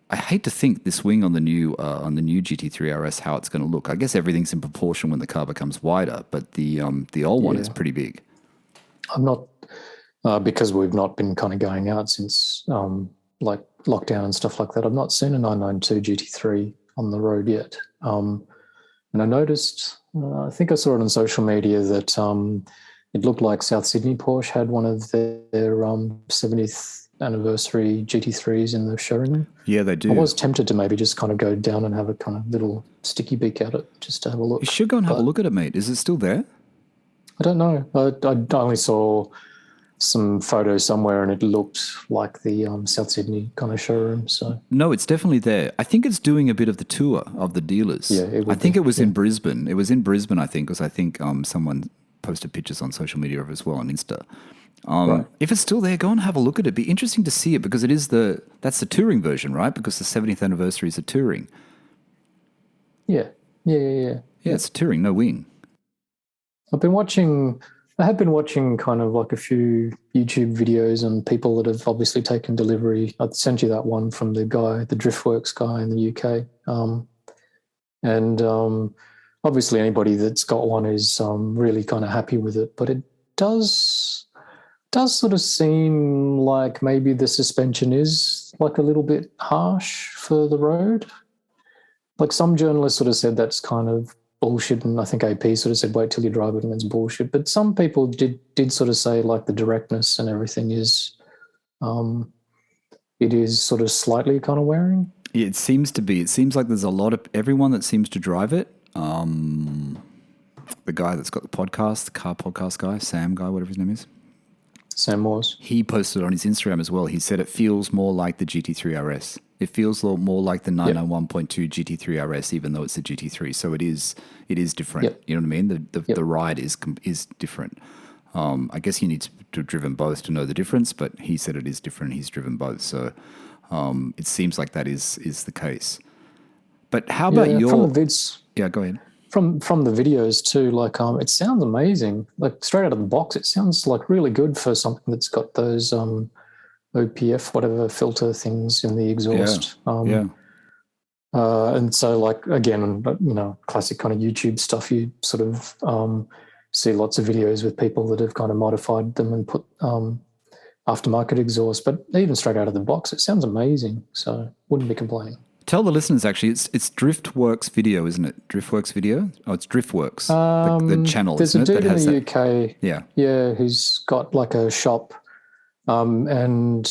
I hate to think this wing on the new GT3 RS how it's going to look. I guess everything's in proportion when the car becomes wider, but the old one is pretty big. I'm not because we've not been kind of going out since like lockdown and stuff like that. I've not seen a 992 GT3 on the road yet, and I noticed. I think I saw it on social media that it looked like South Sydney Porsche had one of their 70th anniversary GT3s in the showroom. Yeah, they do. I was tempted to maybe just kind of go down and have a kind of little sticky beak at it just to have a look. You should go and have a look at it, mate. Is it still there? I don't know. I only saw some photos somewhere and it looked like the South Sydney kind of showroom. So no, it's definitely there. I think it's doing a bit of the tour of the dealers. Yeah, I think it was in Brisbane. It was in Brisbane, I think, because I think someone posted pictures on social media of it as well on Insta. If it's still there, go and have a look at it. It'd be interesting to see it because that's the touring version, right? Because the 70th anniversary is a touring. Yeah, it's a touring, no wing. I have been watching kind of like a few YouTube videos and people that have obviously taken delivery. I sent you that one from the Driftworks guy in the UK. Obviously anybody that's got one is really kind of happy with it, but it does sort of seem like maybe the suspension is like a little bit harsh for the road. Like some journalists sort of said that's kind of bullshit, and I think AP sort of said wait till you drive it and it's bullshit. But some people did sort of say like the directness and everything is it is sort of slightly kind of wearing. Yeah, it seems to be. It seems like there's a lot of everyone that seems to drive it. The guy that's got the podcast, the car podcast guy, Sam guy, whatever his name is. Sam Moores. He posted on his Instagram as well. He said it feels more like the GT3 RS. It feels a lot more like the 991.2 GT3 RS, even though it's a GT3. So it is different. Yep. You know what I mean? The ride is different. I guess you need to have driven both to know the difference, but he said it is different. He's driven both. So it seems like that is the case. But how about from the vids? Yeah, go ahead. From the videos too, like it sounds amazing. Like straight out of the box, it sounds like really good for something that's got those OPF whatever filter things in the exhaust. And so like again, classic kind of YouTube stuff. You sort of see lots of videos with people that have kind of modified them and put aftermarket exhaust. But even straight out of the box, it sounds amazing. So wouldn't be complaining. Tell the listeners, actually, it's Driftworks Video, isn't it? Driftworks Video? Oh, it's Driftworks, the channel, there's isn't it? There's a dude in the UK. Yeah, who's got like a shop. And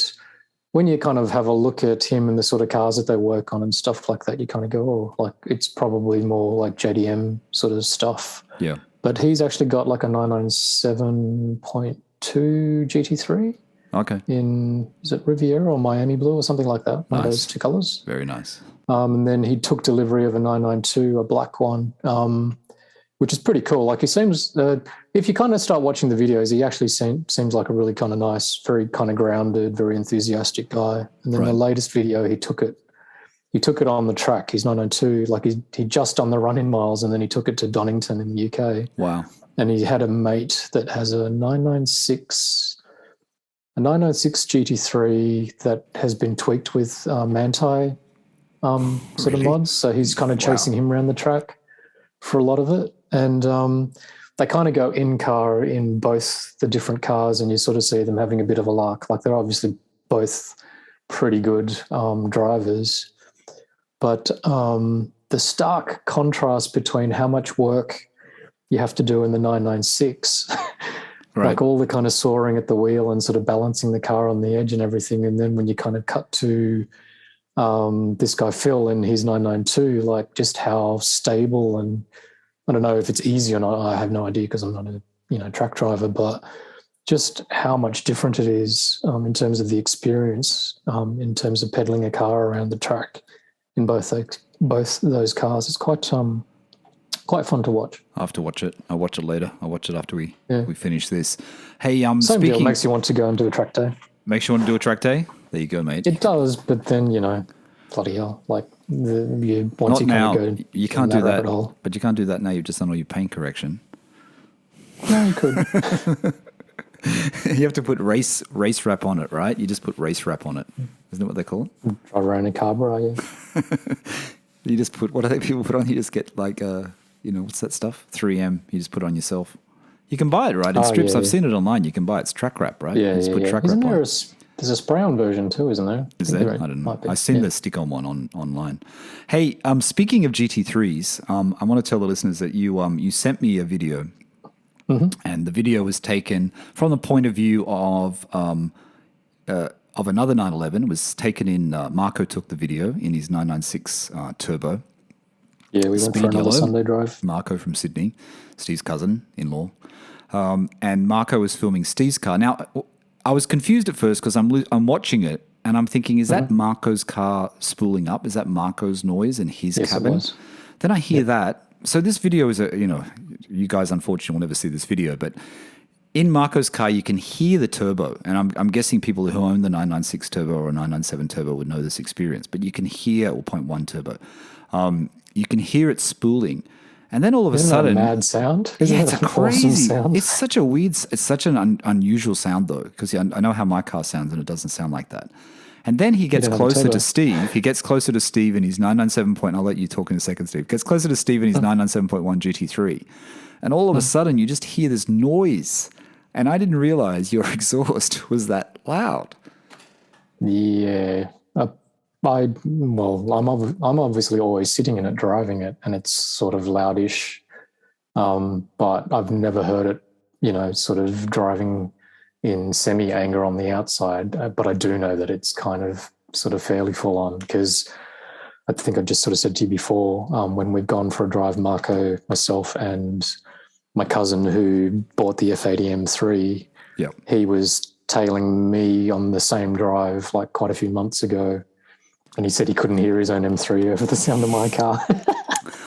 when you kind of have a look at him and the sort of cars that they work on and stuff like that, you kind of go, oh, like it's probably more like JDM sort of stuff. Yeah. But he's actually got like a 997.2 GT3. Okay. Is it Riviera or Miami Blue or something like that? One of Nice. those two colours. Very nice. And then he took delivery of a 992, a black one, which is pretty cool. Like he seems, if you kind of start watching the videos, he actually seems like a really kind of nice, very kind of grounded, very enthusiastic guy. And then the latest video, he took it on the track. His 992, like he just done the run-in miles, and then he took it to Donington in the UK. Wow. And he had a mate that has a 996 GT3 that has been tweaked with Manti sort of mods. So he's kind of chasing him around the track for a lot of it. And they kind of go in-car in both the different cars, and you sort of see them having a bit of a lark. Like they're obviously both pretty good drivers. but the stark contrast between how much work you have to do in the 996, Right. like all the kind of soaring at the wheel and sort of balancing the car on the edge and everything. And then when you kind of cut to this guy Phil in his 992, like just how stable, and I don't know if it's easy or not. I have no idea because I'm not a track driver, but just how much different it is in terms of the experience, in terms of pedaling a car around the track in both those cars. It's quite fun to watch. I have to watch it. I'll watch it later. I'll watch it after we finish this. Hey, Same deal. Makes you want to go and do a track day. Makes you want to do a track day? There you go, mate. It does, but then, bloody hell, like once Not you now. kind of go You can't do that. hole. But you can't do that now. You've just done all your paint correction. No, you could. You have to put race wrap on it, right? You just put race wrap on it. Isn't that what they call it? Drive around in Carrera, yeah. You just put, what do people put on? You just get like, what's that stuff? 3M. You just put it on yourself. You can buy it, right? In strips. Yeah, I've seen it online. You can buy it. It's track wrap, right? Yeah, you just put track Isn't wrap there on. there's a spray-on version too, isn't there? Is there? I don't know. I've seen the stick-on one online. Hey, speaking of GT3s, I want to tell the listeners that you sent me a video, and the video was taken from the point of view of another 911. It was taken in, Marco took the video in his 996 Turbo. Yeah, we went for another Sunday drive. Marco from Sydney, Steve's cousin-in-law. And Marco was filming Steve's car. Now, I was confused at first because I'm watching it and I'm thinking, is that Marco's car spooling up? Is that Marco's noise in his cabin? It was. Then I hear that. So this video is you guys unfortunately will never see this video, but in Marco's car you can hear the turbo, and I'm guessing people who own the 996 Turbo or 997 Turbo would know this experience. But you can hear, or 0.1 Turbo, you can hear it spooling. And then all of a sudden, that a mad sound? Yeah, it's that a crazy awesome sound? It's such a weird, it's such an unusual sound though, because I know how my car sounds and it doesn't sound like that. And then he gets closer to Steve. He gets closer to Steve in his 997 I'll let you talk in a second, Steve. Gets closer to Steve in his 997.1 GT3. And all of a sudden, you just hear this noise. And I didn't realize your exhaust was that loud. Yeah. I'm obviously always sitting in it, driving it, and it's sort of loudish. But I've never heard it, sort of driving in semi-anger on the outside. But I do know that it's kind of sort of fairly full on, because I think I just sort of said to you before, when we've gone for a drive, Marco, myself, and my cousin who bought the F80 M3, he was tailing me on the same drive like quite a few months ago. And he said he couldn't hear his own M3 over the sound of my car.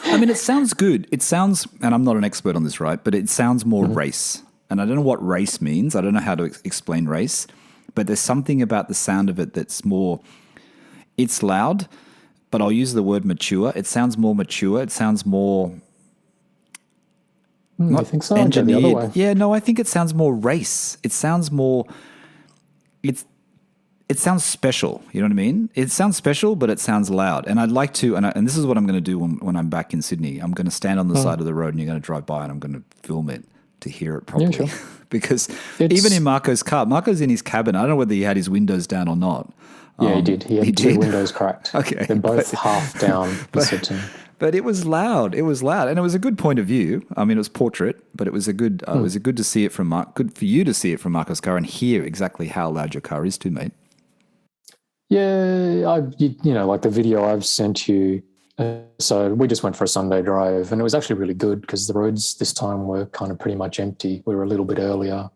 I mean, it sounds good. It sounds, and I'm not an expert on this, right? But it sounds more race. And I don't know what race means. I don't know how to explain race. But there's something about the sound of it that's more, it's loud, but I'll use the word mature. It sounds more mature. It sounds more... I think so. Engineered. The other way. Yeah, no, I think it sounds more race. It sounds more... It sounds special, you know what I mean? It sounds special, but it sounds loud. And I'd like to, and this is what I'm going to do when I'm back in Sydney. I'm going to stand on the side of the road and you're going to drive by and I'm going to film it to hear it properly. Yeah, sure. Because even in Marco's car, Marco's in his cabin. I don't know whether he had his windows down or not. Yeah, he did. He had two windows cracked. Okay. They're both half down. But it was loud. It was loud, and it was a good point of view. I mean, it was portrait, but it was a good. It was good to see it from good for you to see it from Marco's car and hear exactly how loud your car is too, mate. Yeah, like the video I've sent you. So we just went for a Sunday drive, and it was actually really good because the roads this time were kind of pretty much empty. We were a little bit earlier.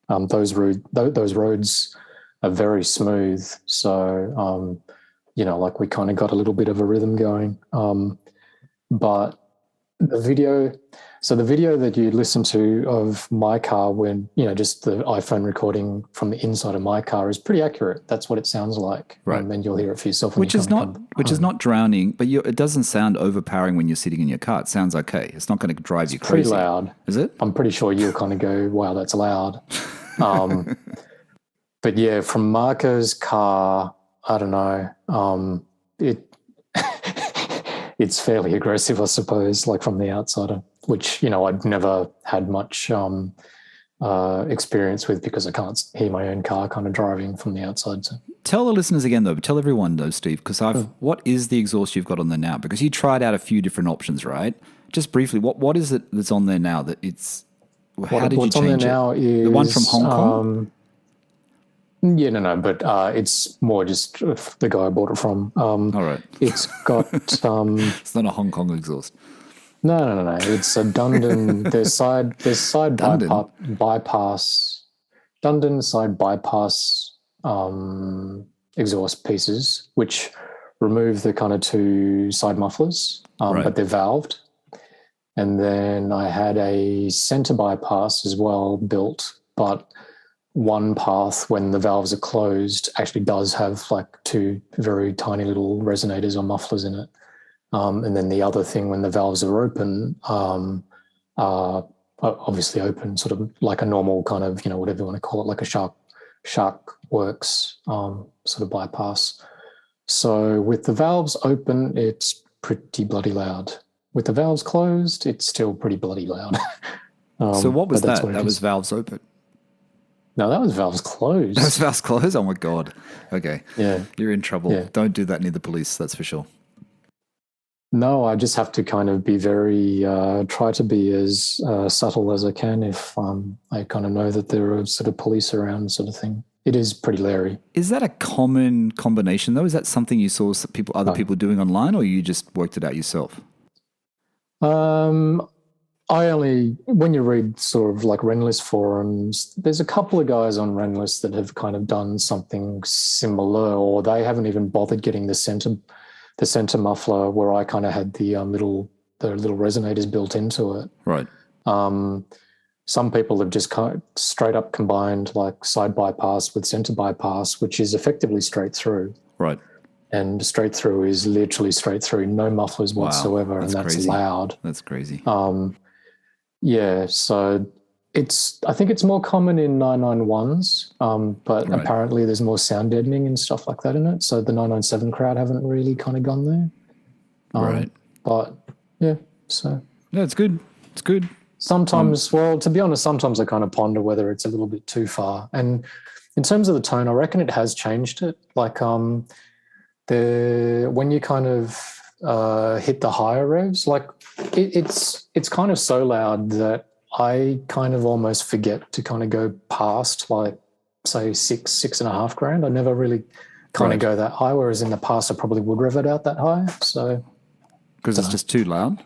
Those roads are very smooth, so like we kind of got a little bit of a rhythm going. But the video that you listened to of my car, when just the iPhone recording from the inside of my car, is pretty accurate. That's what it sounds like, right? And then you'll hear it for yourself. Which is not drowning, but it doesn't sound overpowering when you're sitting in your car. It sounds okay. It's not going to drive you crazy. Pretty loud, is it? I'm pretty sure you'll kind of go, "Wow, that's loud." But yeah, from Marco's car, I don't know. It's fairly aggressive, I suppose, like from the outsider, which, I'd never had much experience with because I can't hear my own car kind of driving from the outside. So. Tell the listeners again, though. Tell everyone, though, Steve, because what is the exhaust you've got on there now? Because you tried out a few different options, right? Just briefly, what is it that's on there now that it's... How did you change on there now is... The one from Hong Kong? But it's more just the guy I bought it from. All right. It's got... It's not a Hong Kong exhaust. No. It's a Dundon. There's side bypass. Dundon side bypass exhaust pieces, which remove the kind of two side mufflers, but they're valved. And then I had a center bypass as well built, but one path when the valves are closed actually does have like two very tiny little resonators or mufflers in it. And then the other thing when the valves are open, obviously open sort of like a normal kind of, whatever you want to call it, like a shark works sort of bypass. So with the valves open, it's pretty bloody loud. With the valves closed, it's still pretty bloody loud. So what was that? That was valves open? No, that was valves closed. That was valves closed? Oh, my God. Okay. Yeah. You're in trouble. Yeah. Don't do that near the police, that's for sure. No, I just have to kind of be very, try to be as subtle as I can if I kind of know that there are sort of police around sort of thing. It is pretty leery. Is that a common combination, though? Is that something you saw other people doing online, or you just worked it out yourself? When you read sort of like Renlist forums, there's a couple of guys on Renlist that have kind of done something similar, or they haven't even bothered getting the center muffler where I kind of had the little resonators built into it. Right. Some people have just straight up combined like side bypass with center bypass, which is effectively straight through. Right. And straight through is literally straight through, no mufflers whatsoever, and that's crazy. Loud. That's crazy. Yeah, so I think it's more common in 991s, but apparently there's more sound deadening and stuff like that in it. So the 997 crowd haven't really kind of gone there. Right. But yeah, so. Yeah, it's good. It's good. Sometimes, to be honest, sometimes I kind of ponder whether it's a little bit too far. And in terms of the tone, I reckon it has changed it. Like when you kind of hit the higher revs, like it's kind of so loud that I kind of almost forget to kind of go past like say $6,500 grand. I never really kind of go that high, whereas in the past I probably would rev it out that high. So because it's just too loud.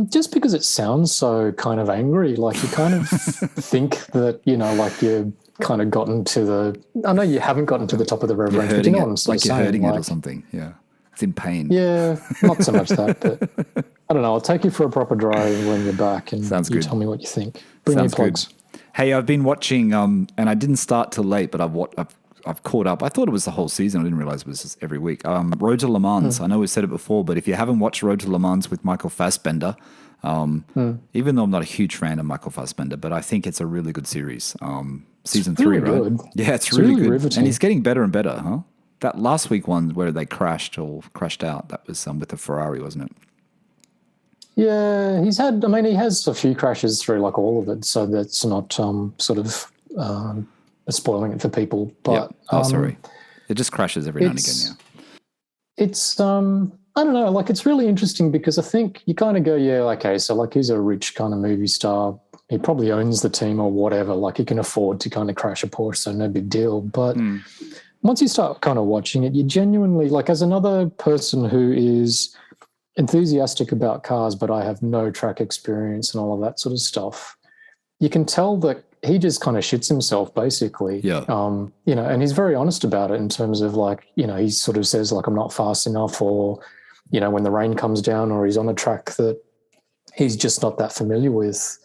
Just because it sounds so kind of angry, like you kind of think that, like you've kind of gotten to I know you haven't gotten to the top of the rev range, but you know what I'm saying. Like you're hurting it or something, yeah. It's in pain. Yeah, not so much that, but I don't know. I'll take you for a proper drive when you're back and you tell me what you think. Bring me plugs. Good. Hey, I've been watching, and I didn't start till late, but I've caught up. I thought it was the whole season. I didn't realize it was just every week. Road to Le Mans. I know we've said it before, but if you haven't watched Road to Le Mans with Michael Fassbender, even though I'm not a huge fan of Michael Fassbender, but I think it's a really good series. Season 3, right? Good. Yeah, it's really good. Riveting. And he's getting better and better, huh? That last week one where they crashed out, that was with the Ferrari, wasn't it? Yeah, he has a few crashes through like all of it, so that's not sort of spoiling it for people. But sorry. It just crashes every now and again, yeah. It's, I don't know, like it's really interesting because I think you kind of go, yeah, okay, so like he's a rich kind of movie star. He probably owns the team or whatever, like he can afford to kind of crash a Porsche, so no big deal. But once you start kind of watching it, you genuinely, like as another person who is enthusiastic about cars, but I have no track experience and all of that sort of stuff, you can tell that he just kind of shits himself basically. Yeah. And he's very honest about it in terms of like, he sort of says like, I'm not fast enough, or, when the rain comes down or he's on a track that he's just not that familiar with,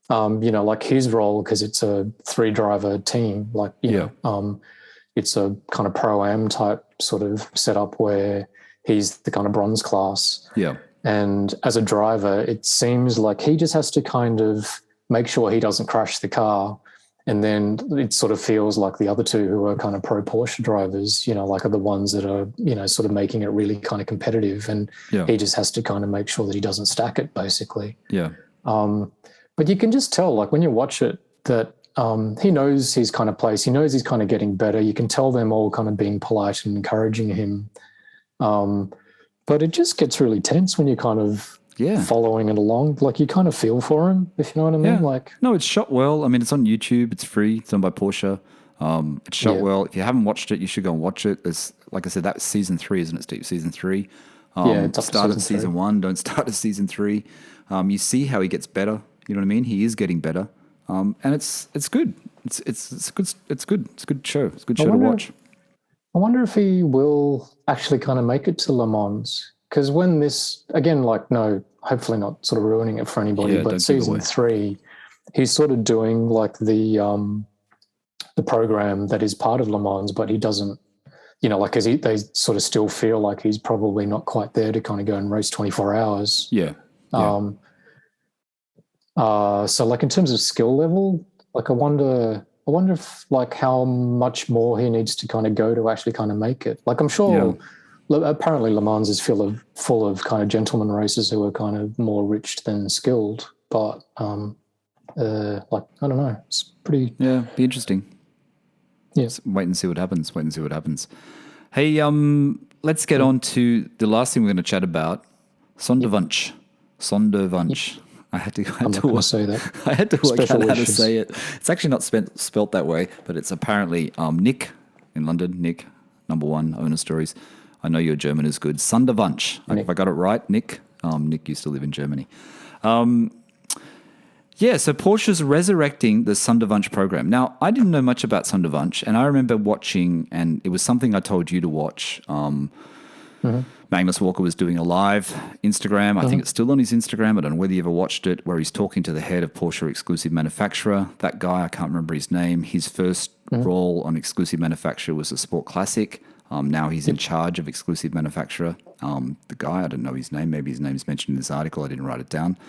like his role, because it's a 3-driver team, like, it's a kind of pro-am type sort of setup where he's the kind of bronze class. Yeah. And as a driver, it seems like he just has to kind of make sure he doesn't crash the car. And then it sort of feels like the other two who are kind of pro Porsche drivers, like are the ones that are, sort of making it really kind of competitive. And he just has to kind of make sure that he doesn't stack it basically. Yeah. But you can just tell, like when you watch it, that he knows his kind of place. He knows he's kind of getting better. You can tell them all kind of being polite and encouraging him. But it just gets really tense when you're kind of following it along. Like you kind of feel for him, if you know what I mean. Yeah. Like, no, it's shot well. I mean, it's on YouTube. It's free. It's done by Porsche. It's shot well. If you haven't watched it, you should go and watch it. There's, like I said, that's season 3, isn't it, Steve? Season 3. it's up to start at season 1. Don't start at season 3. You see how he gets better. You know what I mean? He is getting better, and it's good. It's good. It's good. It's a good show. It's a good show to watch. I wonder if he will actually kind of make it to Le Mans, because when this again, like, no, hopefully not sort of ruining it for anybody, but season 3, he's sort of doing like the program that is part of Le Mans, but he doesn't. You know, like, they sort of still feel like he's probably not quite there to kind of go and race 24 hours. Yeah. So, like, in terms of skill level, like, I wonder if, like, how much more he needs to kind of go to actually kind of make it. Like, I'm sure apparently Le Mans is full of kind of gentleman racers who are kind of more rich than skilled. But, like, I don't know. It's pretty... Yeah, be interesting. Yeah. Wait and see what happens. Hey, let's get on to the last thing we're going to chat about. Sonderwunsch. I had to say that. I had to work Special out how to wishes. say it. It's actually not spelt that way, but it's apparently Nick in London. Nick, number 1, owner stories. I know your German is good. Sonderwunsch. If I got it right, Nick. Nick used to live in Germany. So Porsche's resurrecting the Sonderwunsch program. Now, I didn't know much about Sonderwunsch, and I remember watching, and it was something I told you to watch. Magnus Walker was doing a live Instagram. I think it's still on his Instagram. I don't know whether you ever watched it, where he's talking to the head of Porsche Exclusive Manufacturer. That guy, I can't remember his name. His first role on Exclusive Manufacturer was a Sport Classic. Now he's in charge of Exclusive Manufacturer. The guy, I don't know his name. Maybe his name's mentioned in this article. I didn't write it down.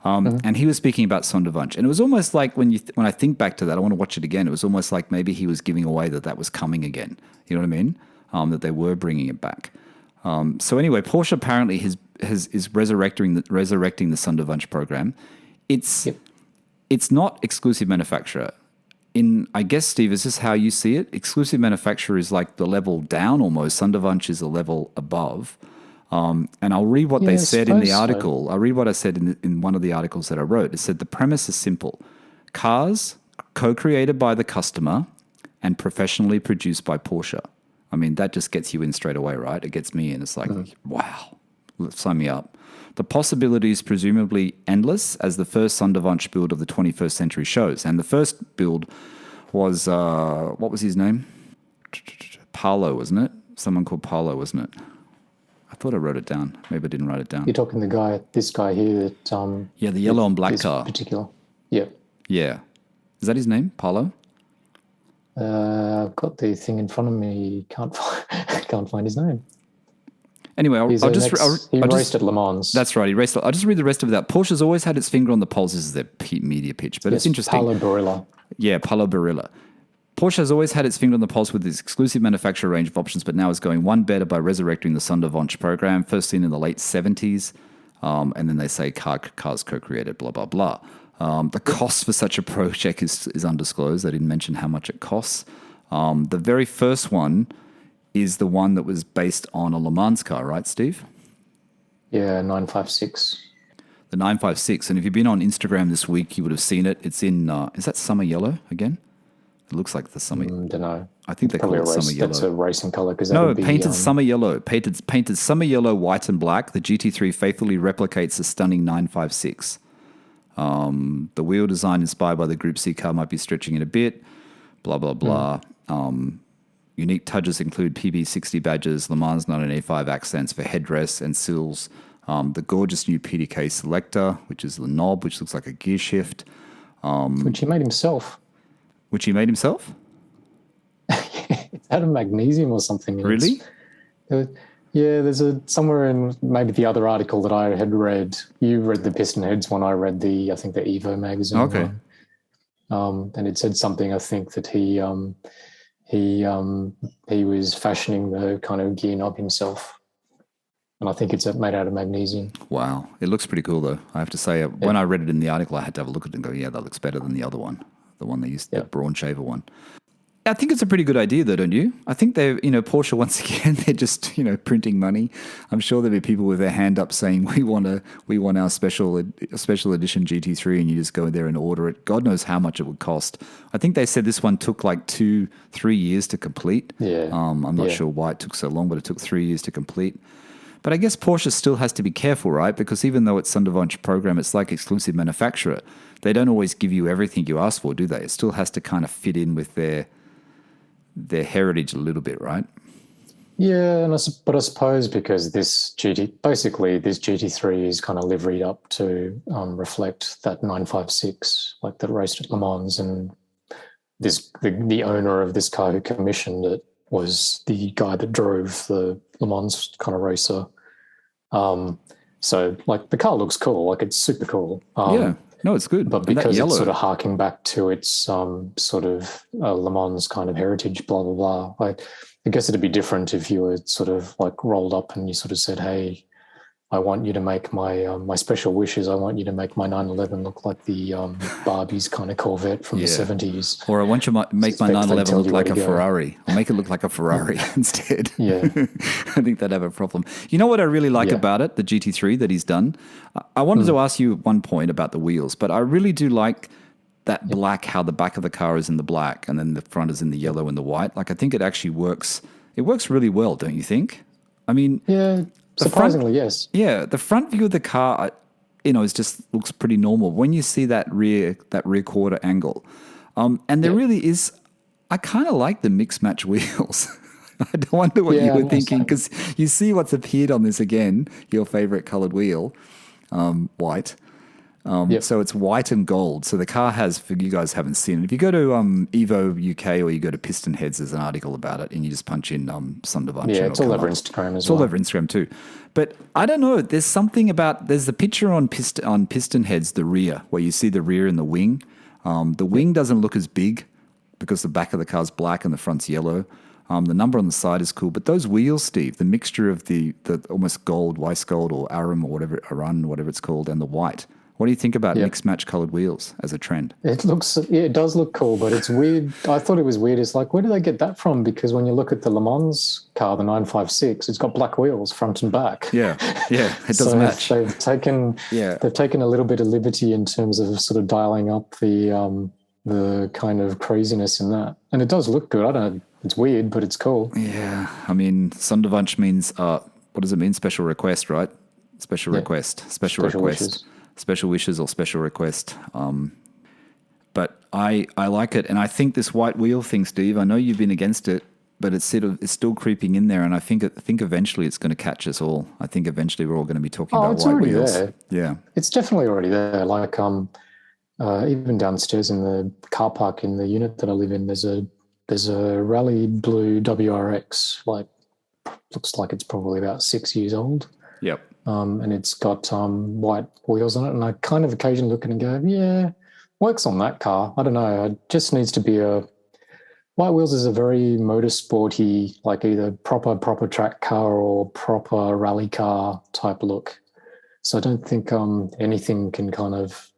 And he was speaking about Sonderwunsch. And it was almost like when I think back to that, I want to watch it again. It was almost like maybe he was giving away that was coming again. You know what I mean? That they were bringing it back. So anyway, Porsche apparently is resurrecting the Sonderwunsch program. It's not exclusive manufacturer. I guess, Steve, is this how you see it? Exclusive manufacturer is like the level down almost. Sonderwunsch is a level above. And I'll read what they said in the article. So. I'll read what I said in one of the articles that I wrote. It said the premise is simple. Cars co-created by the customer and professionally produced by Porsche. I mean, that just gets you in straight away, right? It gets me in. It's like, wow, sign me up. The possibilities presumably endless, as the first Sonderwunsch build of the 21st century shows. And the first build was, what was his name? Paolo, wasn't it? Someone called Paolo, wasn't it? I thought I wrote it down. Maybe I didn't write it down. You're talking this guy here that... yeah, the yellow and black car. Particular. Yeah. Yeah. Is that his name, Paolo? I've got the thing in front of me. Can't find his name. Anyway, he raced at Le Mans. That's right. He raced. I'll just read the rest of that. Porsche's always had its finger on the pulse. This is their media pitch, but it's interesting. Paolo Barilla. Yeah, Paolo Barilla. Porsche has always had its finger on the pulse with its exclusive manufacturer range of options, but now is going one better by resurrecting the Sonderwunsch program, first seen in the late 70s. And then they say cars co-created, blah, blah, blah. The cost for such a project is undisclosed. They didn't mention how much it costs. The very first one is the one that was based on a Le Mans car, right, Steve? Yeah, 956. The 956. And if you've been on Instagram this week, you would have seen it. It's in, is that summer yellow again? It looks like the summer. Don't know. I think they call it summer yellow. That's a racing color. Painted summer yellow. Painted summer yellow, white and black. The GT3 faithfully replicates the stunning 956. The wheel design inspired by the Group C car might be stretching it a bit. Blah, blah, blah. Unique touches include PB60 badges, Le Mans 985 accents for headrests and sills. The gorgeous new PDK selector, which is the knob, which looks like a gear shift. Which he made himself. Which he made himself? It's out of magnesium or something. Really? Yeah, there's somewhere in maybe the other article that I had read. You read the Piston Heads one. I read the Evo magazine. Okay. One. And it said something. I think that he was fashioning the kind of gear knob himself. and I think it's made out of magnesium. Wow. It looks pretty cool, though. I have to say, when I read it in the article, I had to have a look at it and go, yeah, that looks better than the other one, the one they used, the Braun shaver one. I think it's a pretty good idea, though, don't you? I think Porsche, once again, they're just, printing money. I'm sure there'll be people with their hand up saying, we want our special edition GT3, and you just go there and order it. God knows how much it would cost. I think they said this one took like 2-3 years to complete. Yeah. I'm not sure why it took so long, but it took 3 years to complete. But I guess Porsche still has to be careful, right? Because even though it's Sonderwunsch program, it's like exclusive manufacturer. They don't always give you everything you ask for, do they? It still has to kind of fit in with their heritage a little bit, right? Yeah, but I suppose because this GT3 is kind of liveried up to reflect that 956, like that raced at Le Mans, and the owner of this car who commissioned it was the guy that drove the Le Mans kind of racer. So like the car looks cool, like it's super cool. No, it's good. But because it's sort of harking back to its sort of Le Mans kind of heritage, blah, blah, blah. I guess it'd be different if you were sort of like rolled up and you sort of said, hey, I want you to make my special wishes. I want you to make my 911 look like the Barbie's kind of Corvette from the 70s. Or I want you to make my 911 look like a Ferrari. Or make it look like a Ferrari instead. Yeah. I think they'd have a problem. You know what I really like about it, the GT3 that he's done? I wanted to ask you at one point about the wheels, but I really do like that black, how the back of the car is in the black and then the front is in the yellow and the white. Like, I think it actually works. It works really well, don't you think? I mean... Yeah. Surprisingly, yes. Yeah, the front view of the car, is just looks pretty normal when you see that rear quarter angle, and there really is. I kind of like the mix match wheels. I wonder what you were thinking, because you see what's appeared on this again. Your favorite colored wheel, white. So it's white and gold. So the car has, for you guys haven't seen it, if you go to Evo UK or you go to Piston Heads, there's an article about it, and you just punch in Sonderwunsch. Yeah, it's all over Instagram as well. It's all over Instagram too. But I don't know, there's something about, there's the picture on Piston Heads, the rear, where you see the rear and the wing. The wing doesn't look as big because the back of the car's black and the front's yellow. The number on the side is cool. But those wheels, Steve, the mixture of the almost gold, Weiss gold or Arum or whatever it's called, and the white. What do you think about mixed match colored wheels as a trend? It does look cool, but it's weird. I thought it was weird. It's like, where did they get that from? Because when you look at the Le Mans car, the 956, it's got black wheels front and back. Yeah, it does match. They've taken a little bit of liberty in terms of sort of dialing up the kind of craziness in that. And it does look good. I don't know. It's weird, but it's cool. Yeah. I mean, Sonderwunsch means, what does it mean? Special request, right? Special request. Special request. Wishes. Special wishes or special request. But I like it. And I think this white wheel thing, Steve, I know you've been against it, but it's still creeping in there. And I think eventually it's going to catch us all. I think eventually we're all going to be talking about white wheels. There. Yeah. It's definitely already there. Like even downstairs in the car park in the unit that I live in, there's a rally blue WRX, like looks like it's probably about 6 years old. Yep. And it's got white wheels on it. And I kind of occasionally look at it and go, yeah, works on that car. I don't know. It just needs to be white wheels is a very motorsporty, like either proper track car or proper rally car type look. So I don't think anything can kind of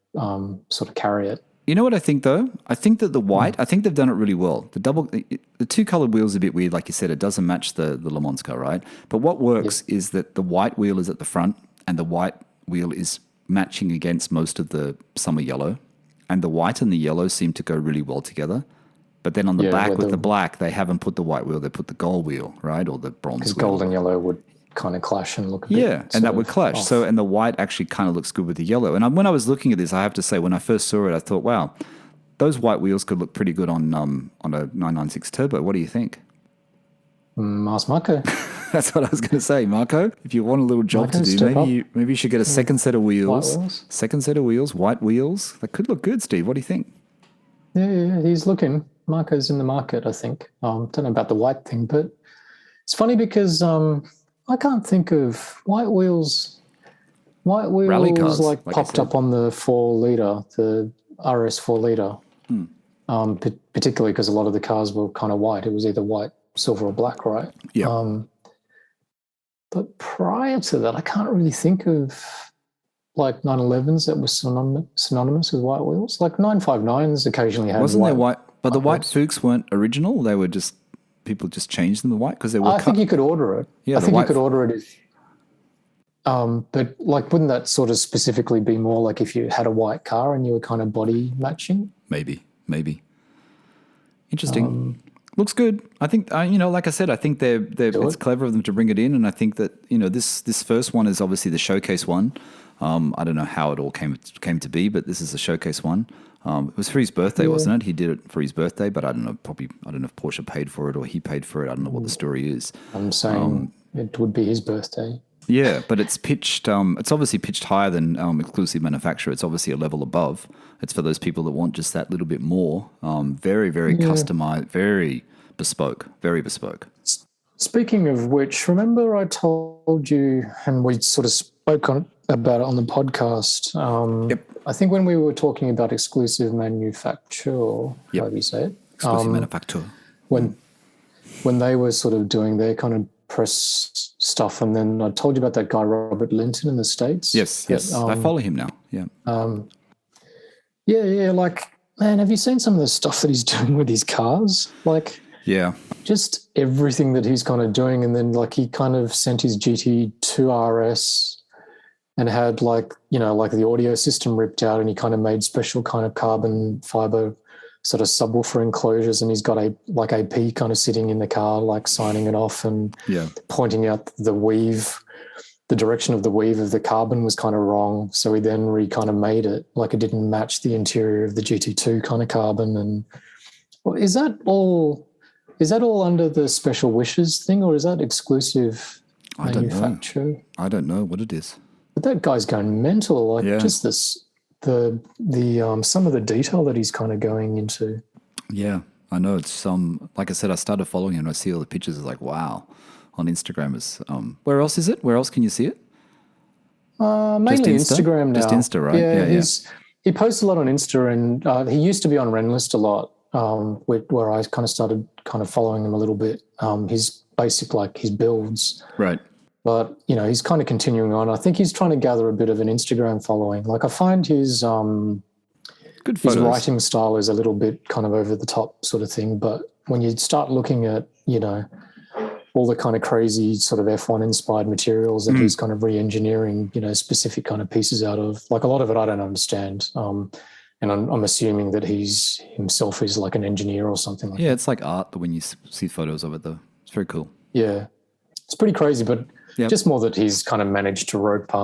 sort of carry it. You know what I think, though? I think that the white, I think they've done it really well. The two colored wheels are a bit weird. Like you said, it doesn't match the Le Mans car, right? But what works is that the white wheel is at the front and the white wheel is matching against most of the summer yellow. And the white and the yellow seem to go really well together. But then on the back with the black, they haven't put the white wheel. They put the gold wheel, right? Or the bronze wheel. Because gold and yellow would kind of clash and look a bit. Yeah, and that would clash. Off. So, and the white actually kind of looks good with the yellow. And when I was looking at this, I have to say, when I first saw it, I thought, wow, those white wheels could look pretty good on a 996 Turbo. What do you think? Ask Marco. That's what I was going to say, Marco. If you want a little job to do, maybe you should get a second set of wheels. Second set of wheels, white wheels. That could look good, Steve. What do you think? Yeah, he's looking. Marco's in the market, I think. Don't know about the white thing, but it's funny because I can't think of white wheels. White wheels rally cars, like popped up on the 4-liter, the RS 4-liter, particularly because a lot of the cars were kind of white. It was either white, silver, or black, right? Yeah. But prior to that, I can't really think of like 911s that were synonymous with white wheels. Like 959s occasionally had Wasn't there white? But the white wheels. Fuchs weren't original. They were just people just changed them to white because they were I think you could order it. Yeah, I think you could order it if. But like, wouldn't that sort of specifically be more like if you had a white car and you were kind of body matching? Maybe. Interesting. Looks good. I think like I said, I think it's clever of them to bring it in, and I think that this first one is obviously the showcase one. I don't know how it all came to be, but this is a showcase one. It was for his birthday, wasn't it? He did it for his birthday, but I don't know. I don't know if Porsche paid for it or he paid for it. I don't know what the story is. I'm saying it would be his birthday. Yeah, but it's pitched. It's obviously pitched higher than exclusive manufacturer. It's obviously a level above. It's for those people that want just that little bit more. Very, very customized, very bespoke, very bespoke. Speaking of which, remember I told you, and we sort of spoke about it on the podcast. Yep. I think when we were talking about exclusive manufacture, however you say it, exclusive manufacturer. When they were sort of doing their kind of press stuff, and then I told you about that guy Robert Linton in the States. Yes. I follow him now. Yeah. Like, man, have you seen some of the stuff that he's doing with his cars? Like, yeah, just everything that he's kind of doing, and then like he kind of sent his GT2 RS and had like the audio system ripped out, and he kind of made special kind of carbon fiber sort of subwoofer enclosures, and he's got a like AP kind of sitting in the car, like signing it off and pointing out the direction of the weave of the carbon was kind of wrong. So he then kind of made it like it didn't match the interior of the GT2 kind of carbon. And is that all under the special wishes thing, or is that exclusive manufacture? I don't know what it is. But that guy's going mental. Like just this. The some of the detail that he's kind of going into. Yeah, I know it's like I said, I started following him and I see all the pictures. It's like, wow, on Instagram is where else is it? Where else can you see it? Mainly Instagram now. Just Insta, right? Yeah. He posts a lot on Insta, and he used to be on Renlist a lot, where I kind of started kind of following him a little bit. His builds, right? But, he's kind of continuing on. I think he's trying to gather a bit of an Instagram following. Like I find his writing style is a little bit kind of over the top sort of thing. But when you start looking at, all the kind of crazy sort of F1 inspired materials that he's kind of re-engineering, specific kind of pieces out of, like a lot of it I don't understand. And I'm assuming that he's himself is like an engineer or something like that. Yeah, it's like art when you see photos of it though. It's very cool. Yeah. It's pretty crazy, but just more that he's kind of managed to rope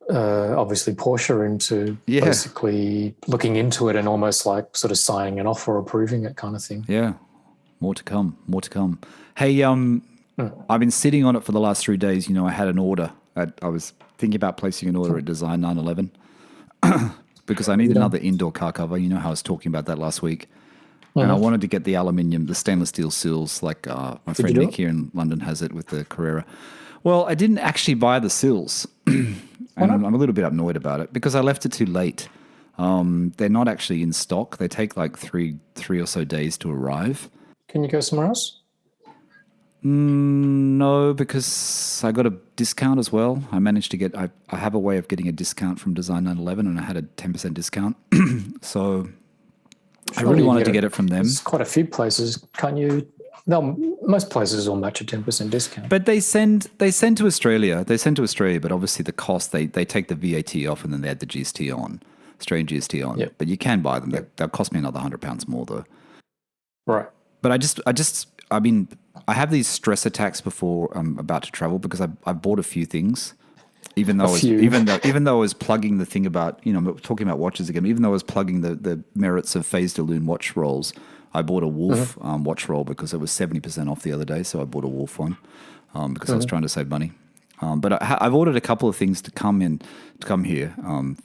obviously Porsche into basically looking into it and almost like sort of signing it off or approving it kind of thing. Yeah, more to come. Hey, I've been sitting on it for the last 3 days. I had an order. I was thinking about placing an order at Design 911 because I need another indoor car cover. You know how I was talking about that last week. And I wanted to get the stainless steel sills, like my friend Nick here in London has it with the Carrera. Well, I didn't actually buy the sills, and I'm a little bit annoyed about it because I left it too late. They're not actually in stock. They take like three or so days to arrive. Can you go somewhere else? No, because I got a discount as well. I managed to get, I have a way of getting a discount from Design 911, and I had a 10% discount. So I really wanted to get it from them. There's quite a few places. Can't you? No, most places will match a 10% discount. But they send to Australia. They send to Australia, but obviously the cost, they take the VAT off and then they add the GST on, Australian GST on. Yep. But you can buy them. They'll cost me another £100 more though. Right. But I have these stress attacks before I'm about to travel because I bought a few things. Even though I was plugging the thing about, I'm talking about watches again, even though I was plugging the merits of Phase de Lune watch rolls, I bought a Wolf watch roll because it was 70% off the other day, so I bought a Wolf one because I was trying to save money. But I've ordered a couple of things to come here,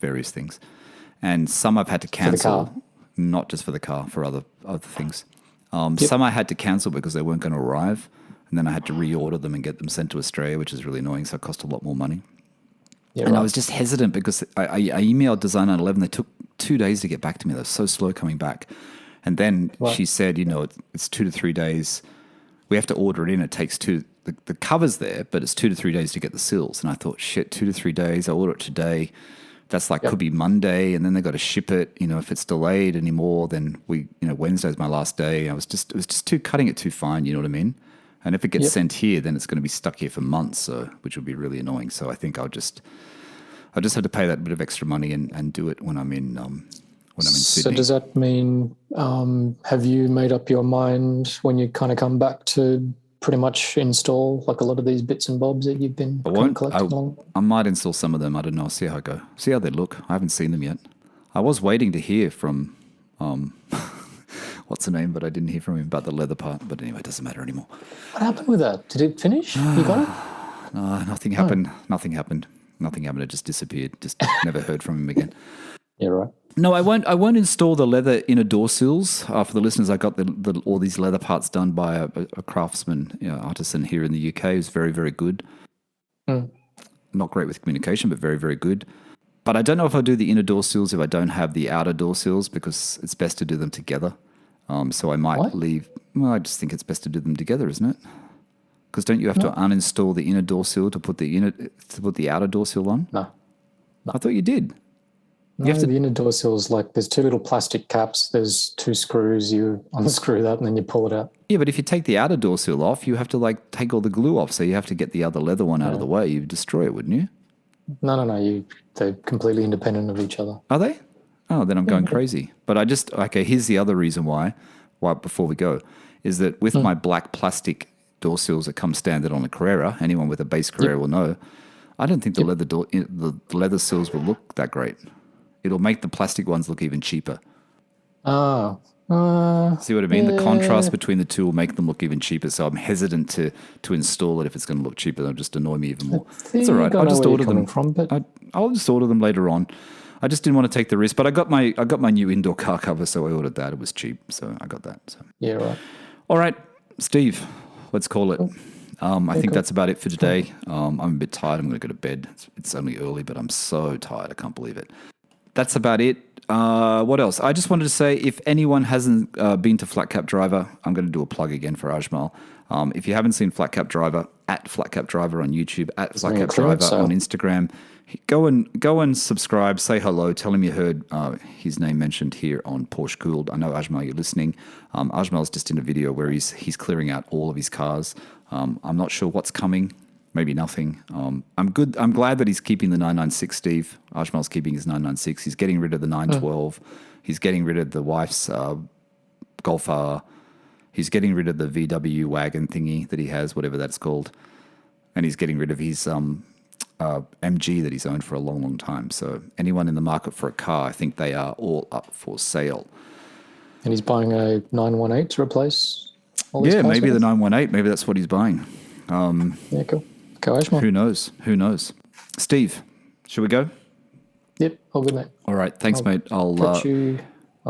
various things, and some I've had to cancel, not just for the car, for other things. Some I had to cancel because they weren't going to arrive, and then I had to reorder them and get them sent to Australia, which is really annoying, so it cost a lot more money. Yeah, and I was just hesitant because I emailed Design 911. They took 2 days to get back to me. They were so slow coming back. And then she said, it's 2 to 3 days. We have to order it in. It takes the cover's there, but it's 2 to 3 days to get the seals. And I thought, shit, 2 to 3 days. I order it today. That's like could be Monday, and then they got to ship it. If it's delayed anymore, then Wednesday's my last day. It was just cutting it too fine. You know what I mean? And if it gets sent here, then it's going to be stuck here for months, which would be really annoying. So I think I just had to pay that bit of extra money and do it when I'm in Sydney. So does that mean have you made up your mind when you kind of come back to pretty much install like a lot of these bits and bobs that you've been collecting along? I might install some of them. I don't know. See how I go. See how they look. I haven't seen them yet. I was waiting to hear from what's the name, but I didn't hear from him about the leather part. But anyway, it doesn't matter anymore. What happened with that? Did it finish? You got it? Nothing happened. Nothing happened. It just disappeared. Just never heard from him again. Yeah, right. No, I won't install the leather inner door seals. For the listeners, I got all these leather parts done by a craftsman, artisan here in the UK who's very, very good. Not great with communication, but very, very good. But I don't know if I'll do the inner door seals if I don't have the outer door seals, because it's best to do them together. So I might leave. Well, I just think it's best to do them together, isn't it? Because don't you have to uninstall the inner door seal to put the outer door seal on? No. I thought you did. No, the inner door seals, like there's two little plastic caps, there's two screws, you unscrew that and then you pull it out. Yeah, but if you take the outer door seal off, you have to take all the glue off, so you have to get the other leather one out of the way. You'd destroy it, wouldn't you? No, they're completely independent of each other. Are they? Oh, then I'm going crazy. But here's the other reason why before we go, is that with my black plastic door seals that come standard on a Carrera, anyone with a base Carrera will know, I don't think the leather seals will look that great. It'll make the plastic ones look even cheaper. Oh. See what I mean? The contrast between the two will make them look even cheaper. So I'm hesitant to install it if it's going to look cheaper. They'll just annoy me even more. It's all right. I'll just order them. I'll just order them later on. I just didn't want to take the risk. But I got my new indoor car cover, so I ordered that. It was cheap, so I got that. So. Yeah, right. All right, Steve. Let's call it. Cool. I think that's about it for today. I'm a bit tired. I'm going to go to bed. It's only early, but I'm so tired. I can't believe it. That's about it. What else? I just wanted to say, if anyone hasn't been to Flat Cap Driver, I'm going to do a plug again for Ajmal. If you haven't seen Flat Cap Driver, at Flat Cap Driver on YouTube, at Flat Cap Driver on Instagram, go and subscribe, say hello, tell him you heard his name mentioned here on PorscheCooled. I know, Ajmal, you're listening. Ajmal's just in a video where he's clearing out all of his cars. I'm not sure what's coming. Maybe nothing. I'm good. I'm glad that he's keeping the 996, Steve. Ajmal's keeping his 996. He's getting rid of the 912. He's getting rid of the wife's Golf R. He's getting rid of the VW wagon thingy that he has, whatever that's called. And he's getting rid of his MG that he's owned for a long, long time. So anyone in the market for a car, I think they are all up for sale. And he's buying a 918 to replace all these cars? Yeah, maybe the 918. Maybe that's what he's buying. Yeah, cool. Who knows? Steve, should we go? Yep, all good, mate. All right, thanks, mate. I'll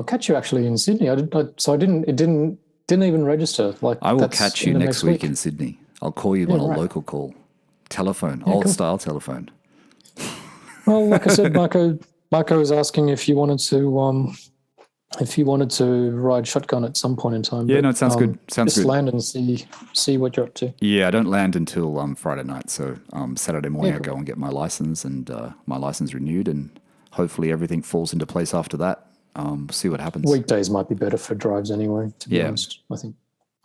catch you actually in Sydney. I didn't even register. I will catch you next week in Sydney. I'll call you on a local call, telephone, old style telephone. Well, like I said, Marco was asking if you wanted to ride shotgun at some point in time. Yeah, no, it sounds good. Just land and see what you're up to. Yeah, I don't land until Friday night. So Saturday morning I go and get my license and my license renewed, and hopefully everything falls into place after that. See what happens. Weekdays might be better for drives anyway, to be honest. I think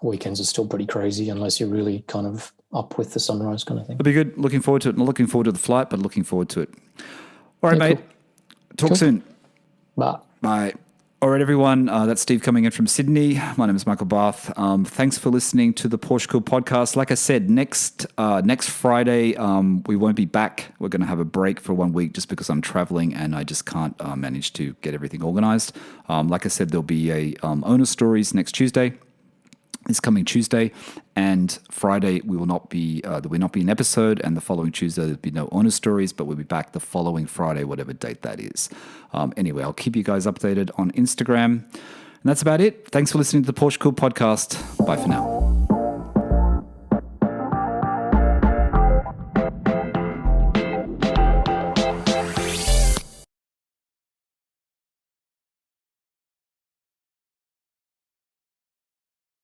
weekends are still pretty crazy unless you're really kind of up with the sunrise kind of thing. It'll be good. Looking forward to it. Not looking forward to the flight, but looking forward to it. All right, mate. Cool. Talk soon. Bye. All right, everyone. That's Steve coming in from Sydney. My name is Michael Barth. Thanks for listening to the PorscheCooled Podcast. Like I said, next Friday, we won't be back. We're going to have a break for 1 week just because I'm traveling and I just can't manage to get everything organized. Like I said, there'll be a owner stories next Tuesday. This coming Tuesday, and Friday there will not be an episode, and the following Tuesday there'll be no owner stories, but we'll be back the following Friday, whatever date that is. Anyway, I'll keep you guys updated on Instagram, and that's about it. Thanks for listening to the PorscheCooled Podcast. Bye for now.